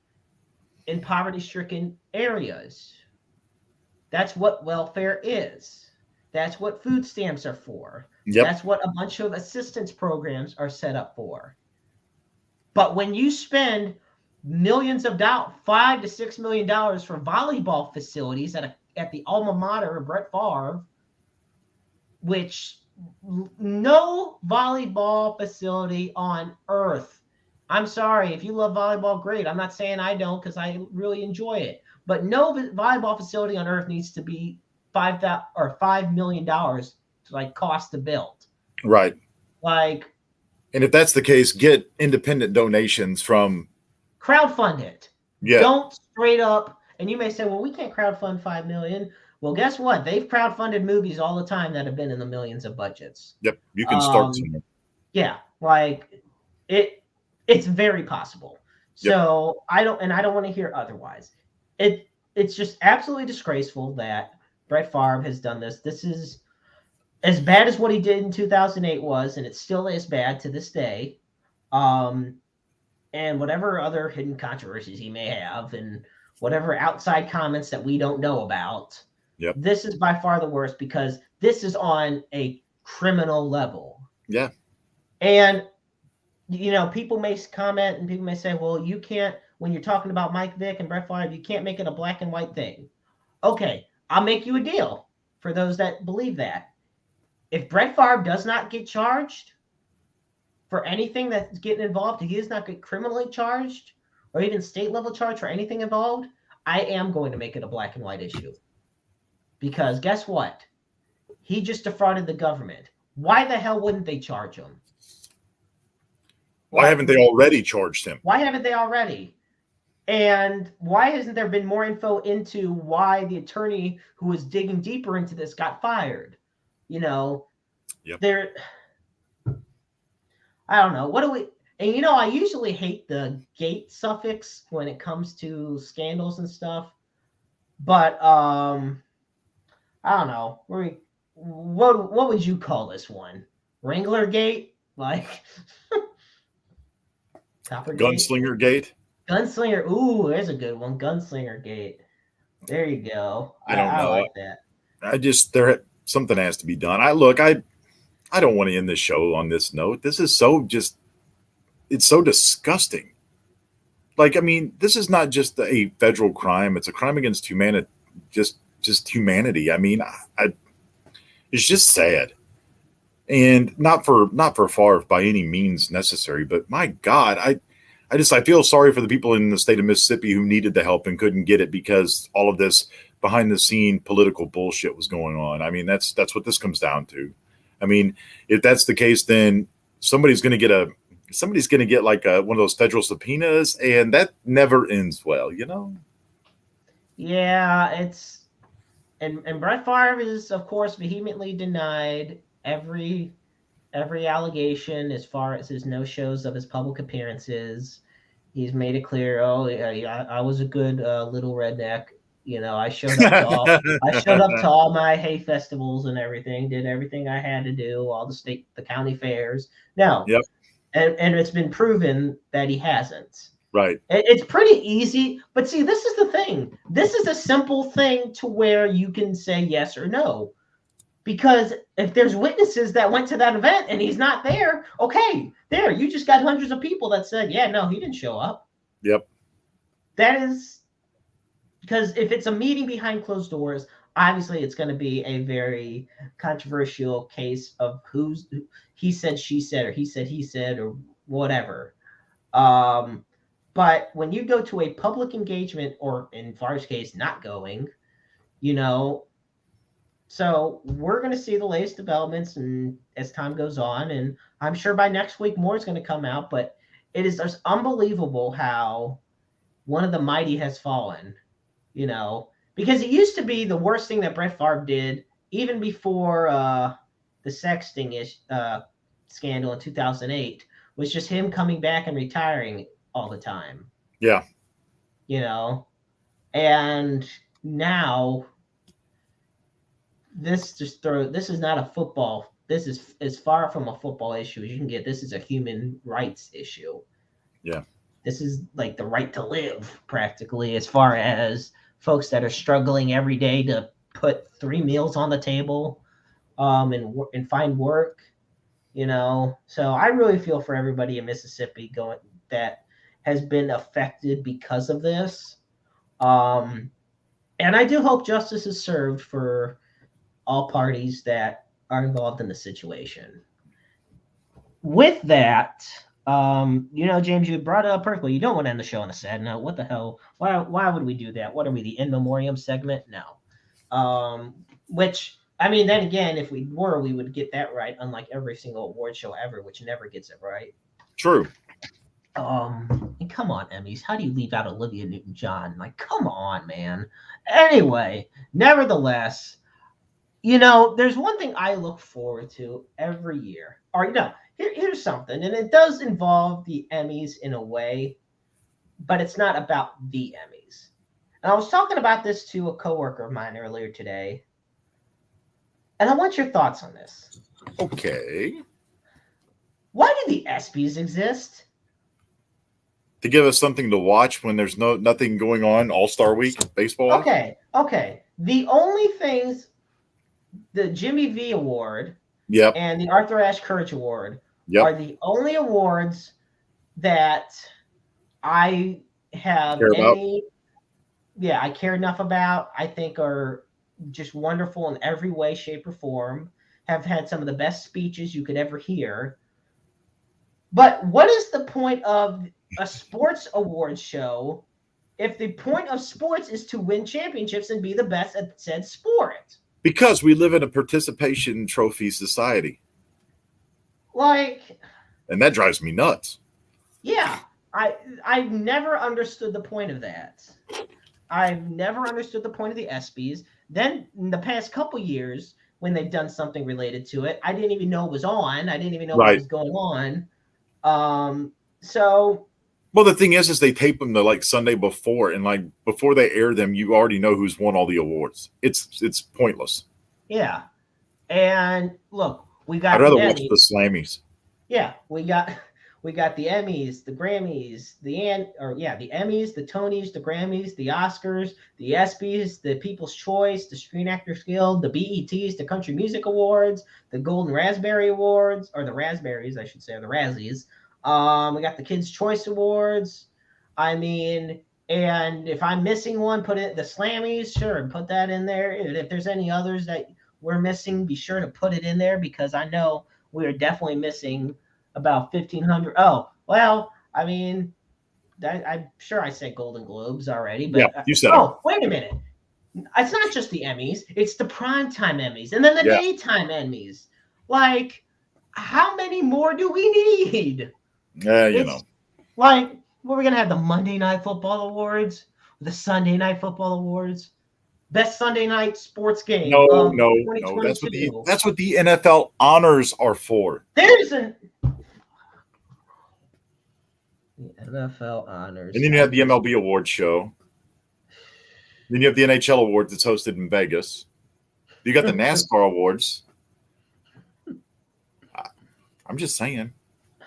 in poverty-stricken areas. That's what welfare is. That's what food stamps are for. Yep. That's what a bunch of assistance programs are set up for. But when you spend millions of dollars, $5 to $6 million for volleyball facilities at the alma mater of Brett Favre, which no volleyball facility on earth. I'm sorry, if you love volleyball, great. I'm not saying I don't, because I really enjoy it. But no volleyball facility on earth needs to be $5 million to cost to build. Right. And if that's the case, get independent donations from. Crowdfund it. Yeah. Don't straight up. And you may say, well, we can't crowdfund $5 million. Well, guess what? They've crowdfunded movies all the time that have been in the millions of budgets. Yep, you can start somewhere. Yeah, it's very possible. Yep. So I don't want to hear otherwise. It's just absolutely disgraceful that Brett Favre has done this. This is as bad as what he did in 2008 was, and it still is bad to this day. And whatever other hidden controversies he may have, and whatever outside comments that we don't know about. Yep. This is by far the worst because this is on a criminal level. Yeah. And, people may comment and people may say, well, you can't, when you're talking about Mike Vick and Brett Favre, you can't make it a black and white thing. Okay, I'll make you a deal for those that believe that. If Brett Favre does not get charged for anything that's getting involved, if he does not get criminally charged or even state level charged for anything involved, I am going to make it a black and white issue. Because guess what? He just defrauded the government. Why the hell wouldn't they charge him? Why haven't they already charged him? Why haven't they already? And why hasn't there been more info into why the attorney who was digging deeper into this got fired? Yep. I don't know. What do we... And, I usually hate the gate suffix when it comes to scandals and stuff. But, I don't know. What would you call this one? Wrangler Gate? Coppergate? Gunslinger Gate. Gunslinger. Ooh, there's a good one. Gunslinger Gate. There you go. I don't I know. like that. Something has to be done. I don't want to end the show on this note. This is it's so disgusting. Like, I mean, this is not just a federal crime; it's a crime against humanity. Just humanity. I mean, it's just sad, and not for Favre by any means necessary. But my God, I feel sorry for the people in the state of Mississippi who needed the help and couldn't get it because all of this behind the scene political bullshit was going on. I mean, that's what this comes down to. I mean, if that's the case, then somebody's going to get like one of those federal subpoenas, and that never ends well, you know? Yeah, and Brett Favre is, of course, vehemently denied every allegation as far as his no shows of his public appearances. He's made it clear, I was a good little redneck. You know, I showed up to all my hay festivals and everything, did everything I had to do, all the county fairs. No. Yep. And it's been proven that he hasn't. Right. It's pretty easy, but see, this is the thing. This is a simple thing to where you can say yes or no. Because if there's witnesses that went to that event and he's not there, okay, there, you just got hundreds of people that said, yeah, no, he didn't show up. Yep. That is because if it's a meeting behind closed doors, obviously it's going to be a very controversial case of who's he said, she said, or he said, or whatever. But when you go to a public engagement, or in Favre's case, not going, you know, so we're going to see the latest developments and as time goes on, and I'm sure by next week more is going to come out, but it is just unbelievable how one of the mighty has fallen, you know, because it used to be the worst thing that Brett Favre did, even before the sexting scandal in 2008, was just him coming back and retiring all the time. Yeah. You know, and now this is not a football. This is as far from a football issue as you can get. This is a human rights issue. Yeah. This is like the right to live, practically, as far as folks that are struggling every day to put 3 meals on the table, and find work, you know. So I really feel for everybody in Mississippi that has been affected because of this. And I do hope justice is served for all parties that are involved in the situation. With that, you know, James, you brought it up perfectly. You don't want to end the show on a sad note. What the hell? Why would we do that? What are we, the in memoriam segment? No. Which, I mean, then again, if we were, we would get that right, unlike every single award show ever, which never gets it right. True. And come on, Emmys. How do you leave out Olivia Newton-John? Like, come on, man. Anyway, nevertheless, you know, there's one thing I look forward to every year. Or, you know, here's something, and it does involve the Emmys in a way, but it's not about the Emmys. And I was talking about this to a coworker of mine earlier today, and I want your thoughts on this. Okay. Why do the ESPYs exist? To give us something to watch when there's nothing going on All-Star Week baseball. Okay. The only things, the Jimmy V Award, yep, and the Arthur Ashe Courage Award, yep, are the only awards that I have I care enough about, I think are just wonderful in every way, shape, or form, have had some of the best speeches you could ever hear. But what is the point of a sports awards show if the point of sports is to win championships and be the best at said sport? Because we live in a participation trophy society. Like, and that drives me nuts. Yeah. I've never understood the point of that. I've never understood the point of the ESPYs. Then in the past couple years, when they've done something related to it, I didn't even know it was on. I didn't even know what was going on. So, well, the thing is they tape them the like Sunday before, and like before they air them, you already know who's won all the awards. It's pointless. Yeah, and look, we got. I'd rather watch the Slammies. Yeah, we got We got the Emmys, the Grammys, the Emmys, the Tonys, the Grammys, the Oscars, the ESPYs, the People's Choice, the Screen Actors Guild, the BETs, the Country Music Awards, the Golden Raspberry Awards, or the Raspberries, I should say, or the Razzies. We got the Kids' Choice Awards. I mean, and if I'm missing one, put it the Slammies, sure, put that in there. If there's any others that we're missing, be sure to put it in there because I know we are definitely missing about 1,500. Oh, well, I mean, I'm sure I said Golden Globes already, but yeah, you said wait a minute. It's not just the Emmys, it's the primetime Emmys and then the daytime Emmys. Like, how many more do we need? Like, we're going to have the Monday Night Football Awards, the Sunday Night Football Awards, best Sunday night sports game. No. That's what the NFL honors are for. There's the NFL honors. And then you have the MLB Awards show. Then you have the NHL Awards that's hosted in Vegas. You got the NASCAR Awards. I'm just saying.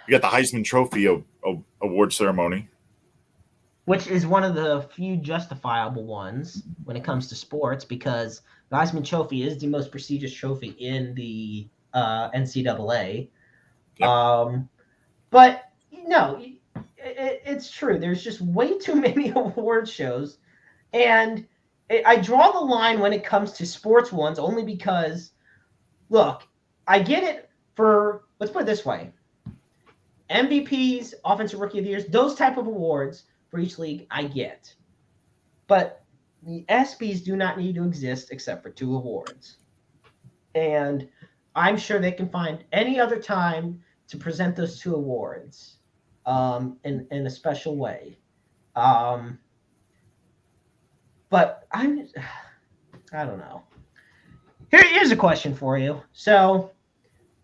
You got the Heisman Trophy award ceremony. Which is one of the few justifiable ones when it comes to sports because the Heisman Trophy is the most prestigious trophy in the NCAA. Yep. But, no, it's true. There's just way too many award shows. And I draw the line when it comes to sports ones only because, look, I get it for, let's put it this way. MVPs, Offensive Rookie of the Years, those type of awards for each league, I get. But the ESPYs do not need to exist except for 2 awards. And I'm sure they can find any other time to present those 2 awards in a special way. But I don't know. Here's a question for you. So,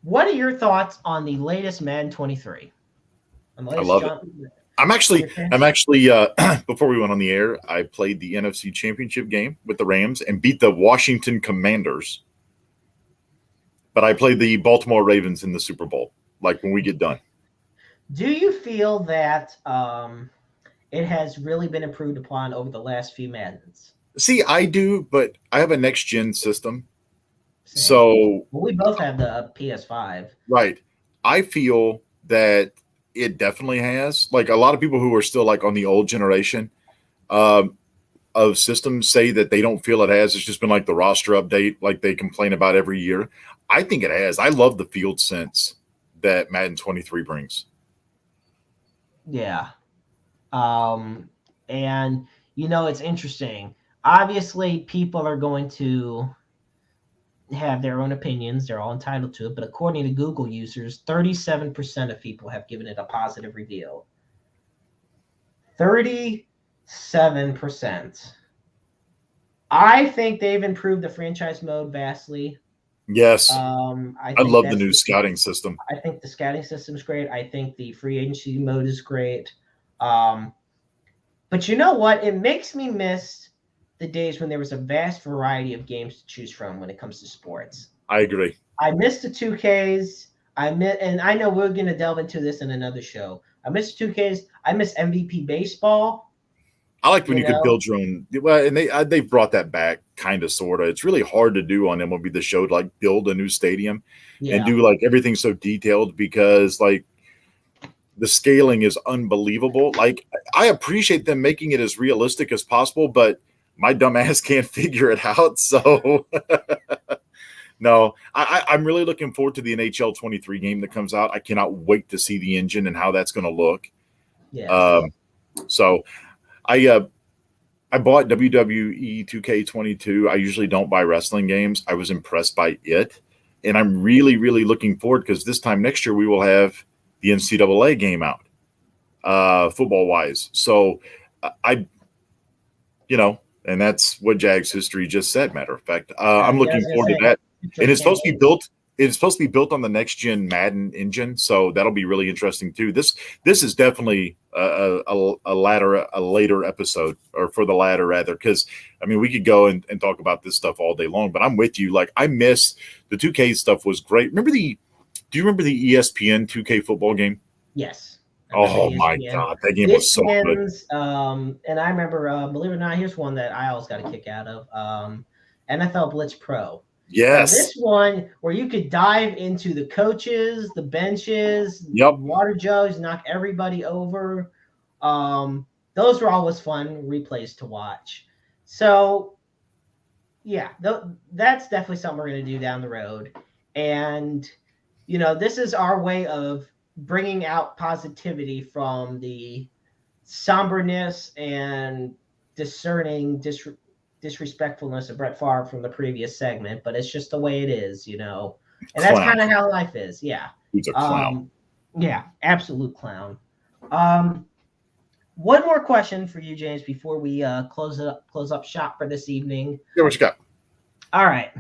what are your thoughts on the latest Madden 23? I love it. I'm actually before we went on the air, I played the NFC Championship game with the Rams and beat the Washington Commanders. But I played the Baltimore Ravens in the Super Bowl, like when we get done. Do you feel that it has really been improved upon over the last few Maddens? See, I do, but I have a next-gen system. Same. So we both have the PS5. Right. I feel that it definitely has. Like a lot of people who are still like on the old generation of systems say that they don't feel it has. It's just been like the roster update, like they complain about every year. I think it has. I love the field sense that Madden 23 brings. Yeah. And, it's interesting. Obviously, people are going to have their own opinions. They're all entitled to it. But according to Google users, 37% of people have given it a positive review. 37%. I think they've improved the franchise mode vastly. Yes. I love the new scouting system. I think the scouting system is great. I think the free agency mode is great. But you know what? It makes me miss the days when there was a vast variety of games to choose from when it comes to sports. I agree. I miss the 2Ks. And I know we're going to delve into this in another show. I miss 2Ks. I miss MVP baseball. I like when you could build your own. Well, and they brought that back, kind of, sort of. It's really hard to do on MLB The Show to like build a new stadium and do like everything so detailed because like the scaling is unbelievable. Like I appreciate them making it as realistic as possible, but my dumb ass can't figure it out. So no, I'm really looking forward to the NHL 23 game that comes out. I cannot wait to see the engine and how that's going to look. Yeah. So I bought WWE 2K22. I usually don't buy wrestling games. I was impressed by it. And I'm really, really looking forward because this time next year we will have the NCAA game out, football-wise. So and that's what Jags history just said, matter of fact. I'm looking forward to that. And it's supposed to be built. It's supposed to be built on the next gen Madden engine, so that'll be really interesting too. This is definitely a later episode, or for the latter rather, because I mean we could go and talk about this stuff all day long. But I'm with you. Like I miss the 2K stuff was great. Do you remember the ESPN 2K football game? Yes. remember Oh my ESPN. God, that game was so good. ESPN's, and I remember, believe it or not, here's one that I always got a kick out of. NFL Blitz Pro. Now, Yes. this one where you could dive into the coaches, the benches, Yep. water jugs, knock everybody over. Those were always fun replays to watch. So, yeah, that's definitely something we're going to do down the road. And, this is our way of bringing out positivity from the somberness and discerning disrespectfulness of Brett Favre from the previous segment, but it's just the way it is, And that's kind of how life is. Yeah. He's a clown. Yeah, absolute clown. One more question for you, James, before we close up shop for this evening. Yeah, what you got? All right.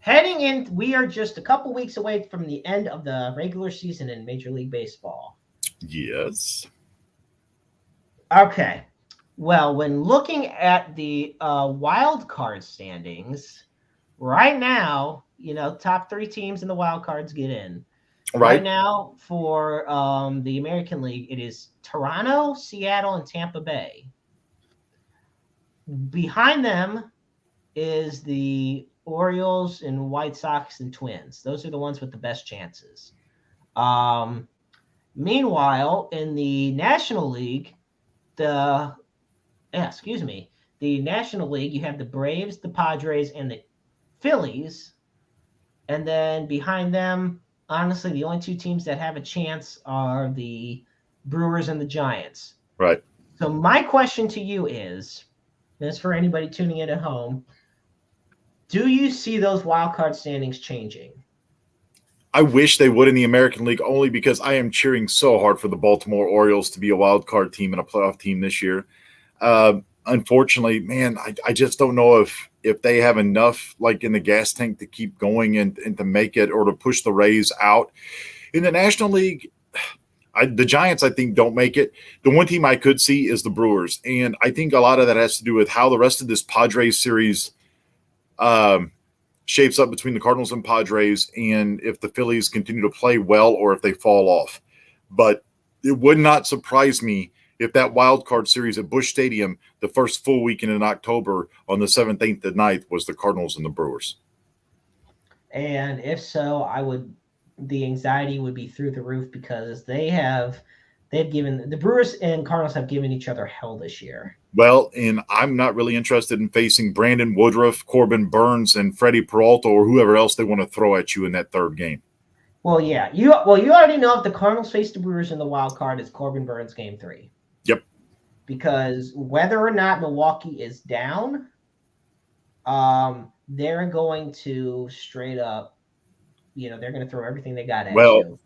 Heading in, we are just a couple weeks away from the end of the regular season in Major League Baseball. Yes. Okay. Well, when looking at the wild card standings, right now, top 3 teams in the wild cards get in. Right now, for the American League, it is Toronto, Seattle, and Tampa Bay. Behind them is the Orioles and White Sox and Twins. Those are the ones with the best chances. Meanwhile, in the National League, the National League, you have the Braves, the Padres, and the Phillies. And then behind them, honestly, the only 2 teams that have a chance are the Brewers and the Giants. Right. So my question to you is, this for anybody tuning in at home, do you see those wild card standings changing? I wish they would in the American League, only because I am cheering so hard for the Baltimore Orioles to be a wild card team and a playoff team this year. Unfortunately, man, I just don't know if they have enough like in the gas tank to keep going and to make it or to push the Rays out. In the National League, the Giants, I think, don't make it. The one team I could see is the Brewers. And I think a lot of that has to do with how the rest of this Padres series shapes up between the Cardinals and Padres, and if the Phillies continue to play well or if they fall off. But it would not surprise me if that wild card series at Busch Stadium, the first full weekend in October on the 7th, 8th, and 9th, was the Cardinals and the Brewers. And if so, the anxiety would be through the roof, because the Brewers and Cardinals have given each other hell this year. Well, and I'm not really interested in facing Brandon Woodruff, Corbin Burns, and Freddie Peralta, or whoever else they want to throw at you in that third game. Well, yeah. You already know if the Cardinals face the Brewers in the wild card, it's Corbin Burns game 3. Yep. Because whether or not Milwaukee is down, they're going to straight up, they're going to throw everything they got at you.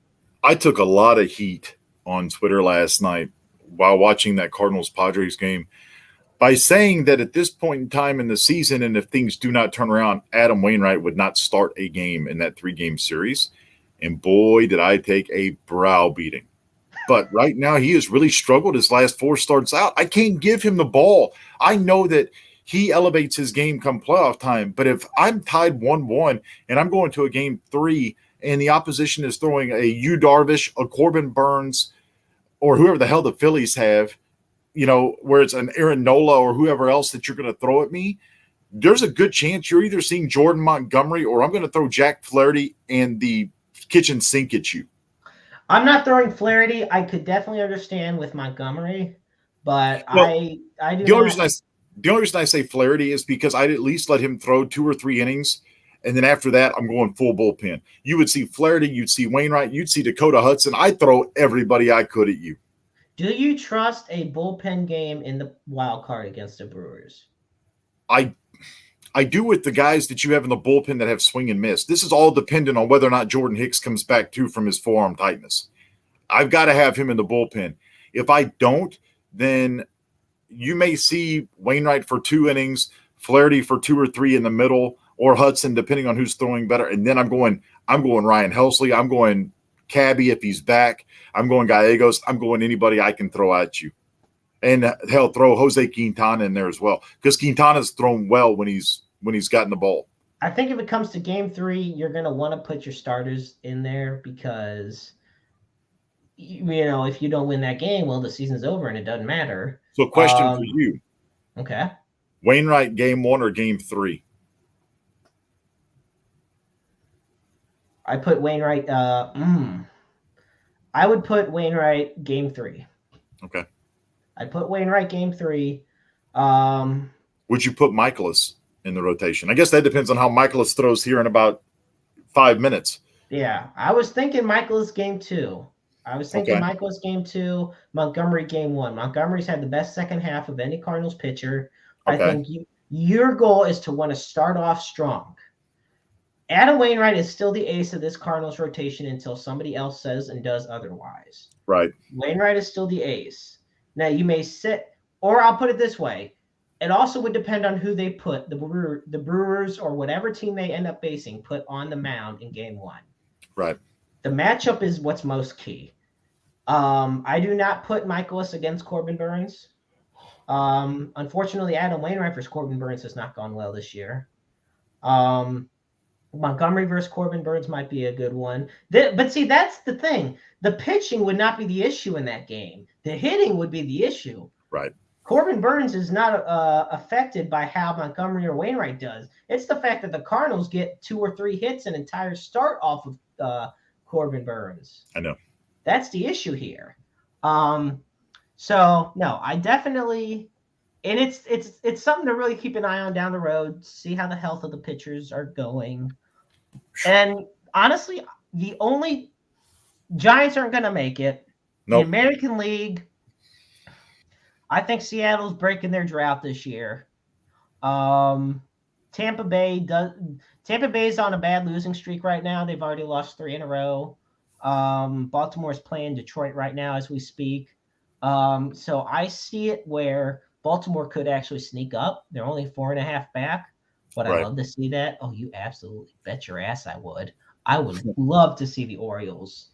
I took a lot of heat on Twitter last night while watching that Cardinals-Padres game by saying that at this point in time in the season, and if things do not turn around, Adam Wainwright would not start a game in that 3-game series. And boy, did I take a brow beating. But right now, he has really struggled his last 4 starts out. I can't give him the ball. I know that he elevates his game come playoff time. But if I'm tied 1-1 and I'm going to a game 3 and the opposition is throwing a Yu Darvish, a Corbin Burns, or whoever the hell the Phillies have, where it's an Aaron Nola or whoever else that you're going to throw at me, there's a good chance you're either seeing Jordan Montgomery or I'm going to throw Jack Flaherty and the kitchen sink at you. I'm not throwing Flaherty. I could definitely understand with Montgomery, but I do the only reason I say Flaherty is because I'd at least let him throw 2 or 3 innings, and then after that, I'm going full bullpen. You would see Flaherty, you'd see Wainwright, you'd see Dakota Hudson. I'd throw everybody I could at you. Do you trust a bullpen game in the wild card against the Brewers? I do with the guys that you have in the bullpen that have swing and miss. This is all dependent on whether or not Jordan Hicks comes back too from his forearm tightness. I've got to have him in the bullpen. If I don't, then you may see Wainwright for 2 innings, Flaherty for 2 or 3 in the middle, or Hudson, depending on who's throwing better. And then I'm going Ryan Helsley. I'm going Cabby if he's back. I'm going Gallegos. I'm going anybody I can throw at you. And hell, throw Jose Quintana in there as well, because Quintana's thrown well when he's gotten the ball. I think if it comes to game 3, you're going to want to put your starters in there, because if you don't win that game, well, the season's over and it doesn't matter. So, question for you. Okay. Wainwright game 1 or game 3? I put Wainwright. I would put Wainwright game 3. Okay. I'd put Wainwright game 3. Would you put Michaelis in the rotation? I guess that depends on how Michaelis throws here in about 5 minutes. Yeah, I was thinking Michaelis game 2. Michaelis game 2, Montgomery game 1. Montgomery's had the best second half of any Cardinals pitcher. Okay. I think your goal is to want to start off strong. Adam Wainwright is still the ace of this Cardinals rotation until somebody else says and does otherwise. Right. Wainwright is still the ace. Now, you may sit, or I'll put it this way. It also would depend on who they put, the Brewers or whatever team they end up facing, put on the mound in game 1. Right. The matchup is what's most key. I do not put Michaelis against Corbin Burns. Unfortunately, Adam Wainwright versus Corbin Burns has not gone well this year. Montgomery versus Corbin Burns might be a good one. But see, that's the thing. The pitching would not be the issue in that game. The hitting would be the issue. Right. Corbin Burns is not affected by how Montgomery or Wainwright does. It's the fact that the Cardinals get 2 or 3 hits an entire start off of Corbin Burns. I know. That's the issue here. So no, I definitely, and it's something to really keep an eye on down the road, see how the health of the pitchers are going. And honestly, the only Giants aren't going to make it. Nope. The American League, I think Seattle's breaking their drought this year. Tampa Bay's on a bad losing streak right now. They've already lost 3 in a row. Baltimore's playing Detroit right now as we speak. So I see it where Baltimore could actually sneak up. They're only 4.5 back, but I'd love to see that. Oh, you absolutely bet your ass I would. I would love to see the Orioles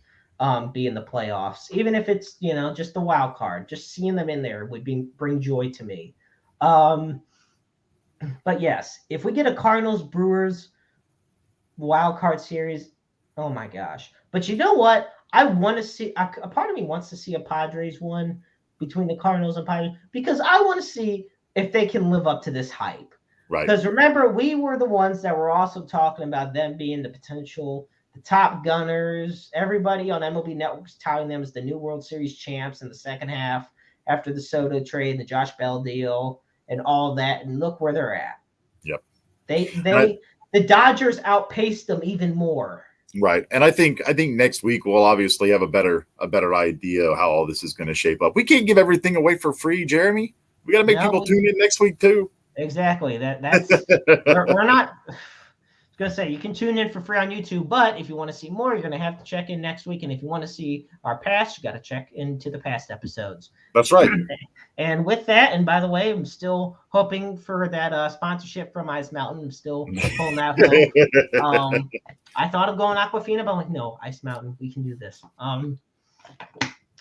be in the playoffs, even if it's, just the wild card. Just seeing them in there would bring joy to me. But yes, if we get a Cardinals-Brewers wild card series, oh my gosh. But you know what? I want to see – a part of me wants to see a Padres one between the Cardinals and Padres because I want to see if they can live up to this hype. Right. Because remember, we were the ones that were also talking about them being the top gunners. Everybody on MLB Network was touting them as the new World Series champs in the second half after the Soto trade and the Josh Bell deal and all that. And look where they're at. Yep. The Dodgers outpaced them even more. Right. And I think next week we'll obviously have a better idea of how all this is going to shape up. We can't give everything away for free, Jeremy. We got to make people tune in next week too. Exactly. That's we're not – I was going to say, you can tune in for free on YouTube, but if you want to see more, you're going to have to check in next week. And if you want to see our past, you got to check into the past episodes. That's right. And with that, and by the way, I'm still hoping for that sponsorship from Ice Mountain. I'm still pulling that hill. I thought of going Aquafina, but I'm like, no, Ice Mountain, we can do this.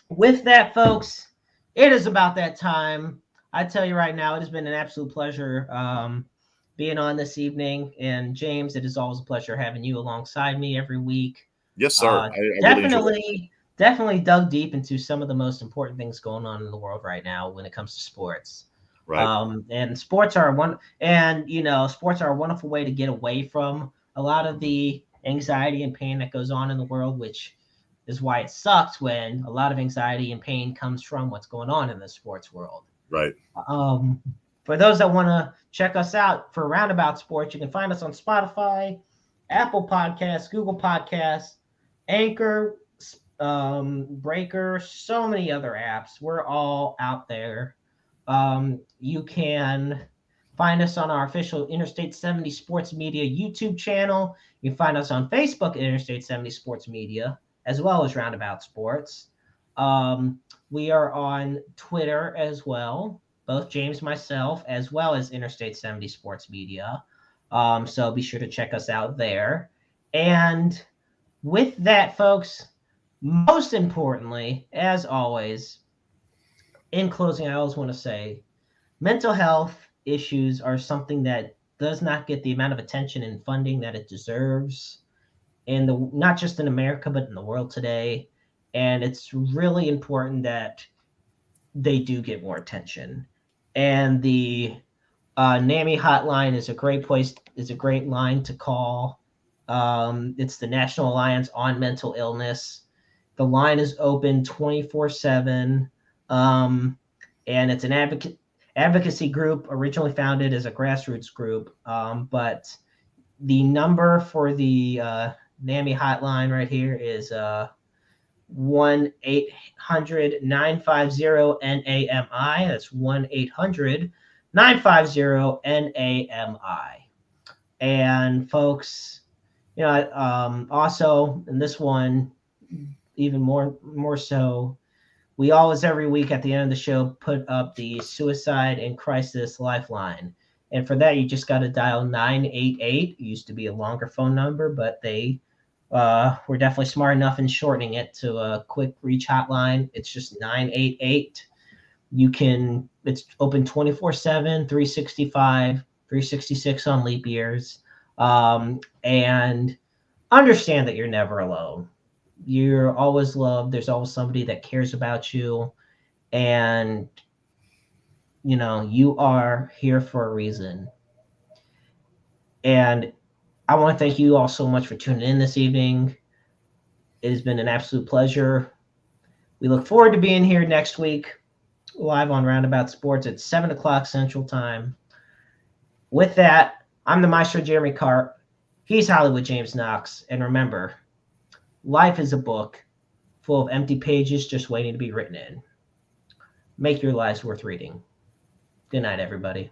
With that, folks, it is about that time. I tell you right now, it has been an absolute pleasure being on this evening. And James, it is always a pleasure having you alongside me every week. Yes, sir. I definitely dug deep into some of the most important things going on in the world right now when it comes to sports. Right. And sports are sports are a wonderful way to get away from a lot of the anxiety and pain that goes on in the world, which is why it sucks when a lot of anxiety and pain comes from what's going on in the sports world. Right. For those that want to check us out for Roundabout Sports, you can find us on Spotify, Apple Podcasts, Google Podcasts, Anchor, Breaker, so many other apps. We're all out there. You can find us on our official Interstate 70 Sports Media YouTube channel. You can find us on Facebook at Interstate 70 Sports Media, as well as Roundabout Sports. We are on Twitter as well, both James and myself, as well as Interstate 70 Sports Media. So be sure to check us out there. And with that, folks, most importantly, as always, in closing, I always want to say mental health issues are something that does not get the amount of attention and funding that it deserves, not just in America, but in the world today. and it's really important that they do get more attention. And the NAMI hotline is a great line to call. It's the National Alliance on Mental Illness. The line is open 24/7, and it's an advocacy group originally founded as a grassroots group. But the number for the NAMI hotline right here is 1-800-950-NAMI. That's 1-800-950-NAMI. And folks, also in this one, even more so, we always every week at the end of the show put up the Suicide and Crisis Lifeline. And for that, you just got to dial 988. It used to be a longer phone number, but they were definitely smart enough in shortening it to a quick reach hotline. It's just 988. It's open 24/7, 365, 366 on leap years. And understand that you're never alone. You're always loved. There's always somebody that cares about you. And, you are here for a reason. And I want to thank you all so much for tuning in this evening. It has been an absolute pleasure. We look forward to being here next week, live on Roundabout Sports at 7 o'clock Central Time. With that, I'm the Maestro Jeremy Carp. He's Hollywood James Knox. And remember, life is a book full of empty pages just waiting to be written in. Make your lives worth reading. Good night, everybody.